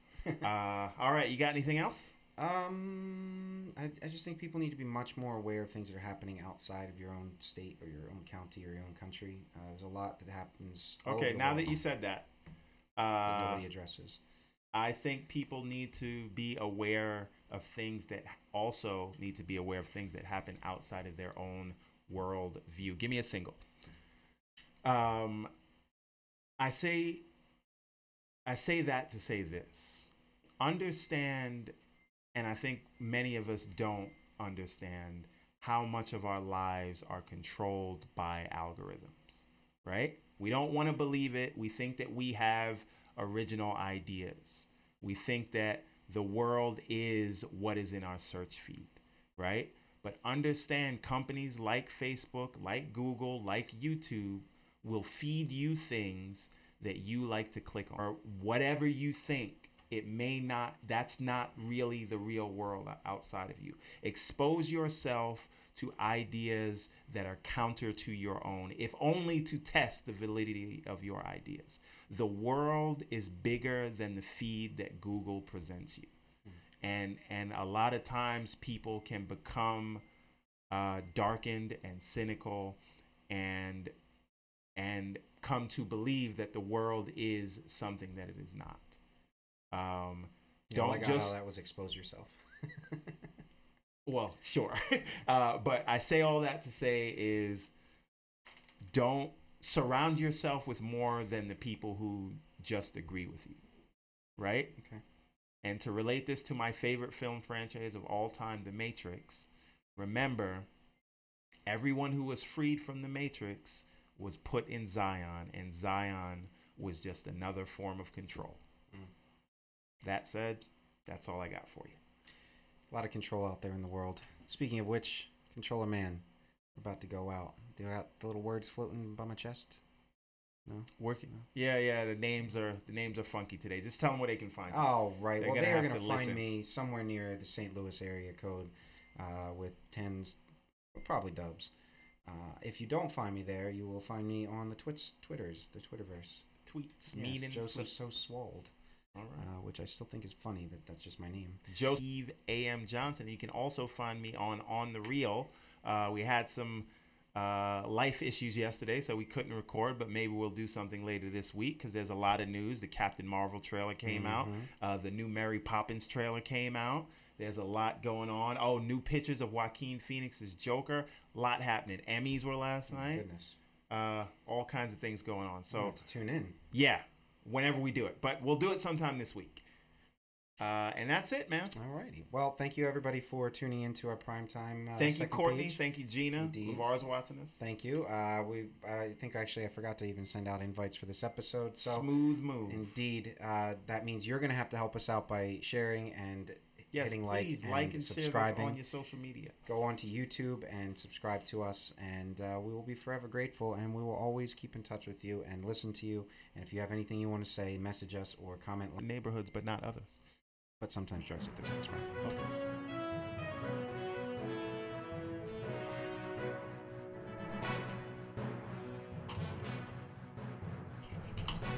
All right. You got anything else? I just think people need to be much more aware of things that are happening outside of your own state or your own county or your own country. There's a lot that happens. Okay. Now that you said that, nobody addresses. I think people need to be aware of things that also need to be aware of things that happen outside of their own world view. Give me a single. I say that to say this. Understand, and I think many of us don't understand how much of our lives are controlled by algorithms, right? We don't want to believe it. We think that we have original ideas. We think that the world is what is in our search feed, right? But understand, companies like Facebook, like Google, like YouTube will feed you things that you like to click on, or whatever you think. It may not, that's not really the real world outside of you. Expose yourself to ideas that are counter to your own, if only to test the validity of your ideas. The world is bigger than the feed that Google presents you. And a lot of times people can become darkened and cynical and come to believe that the world is something that it is not. Don't just how that was expose yourself. Well, sure. But I say all that to say is don't surround yourself with more than the people who just agree with you. Right? Okay. And to relate this to my favorite film franchise of all time, The Matrix, remember, everyone who was freed from The Matrix was put in Zion, and Zion was just another form of control. That said, that's all I got for you. A lot of control out there in the world. Speaking of which, Controller Man, we're about to go out. Do I got the little words floating by my chest? No? Working? No? Yeah. The names are funky today. Just tell them where they can find you. Oh, right. Well, they are going to find listen. me somewhere near the St. Louis area code with 10s, probably dubs. If you don't find me there, you will find me on the Twitters, the Twitterverse. Tweets, yes, meaning Joseph So Swolled. All right. Which I still think is funny that that's just my name. Joseph A.M. Johnson. You can also find me on The Real. We had some life issues yesterday, so we couldn't record, but maybe we'll do something later this week because there's a lot of news. The Captain Marvel trailer came out. The new Mary Poppins trailer came out. There's a lot going on. Oh, new pictures of Joaquin Phoenix's Joker. A lot happening. Emmys were last night. Goodness. All kinds of things going on. So I'll have to tune in. Yeah. Whenever we do it, but we'll do it sometime this week. And that's it, man. All righty. Well, thank you everybody for tuning into our primetime. Thank you, Courtney. Page. Thank you, Gina. Indeed. LeVar's watching us. Thank you. I think actually I forgot to even send out invites for this episode. So smooth move. Indeed. That means you're going to have to help us out by sharing and hitting like and subscribing share this on your social media. Go on to YouTube and subscribe to us, and we will be forever grateful, and we will always keep in touch with you and listen to you. And if you have anything you want to say, message us or comment. Neighborhoods, but not others. but sometimes drugs are the best. Right? Okay.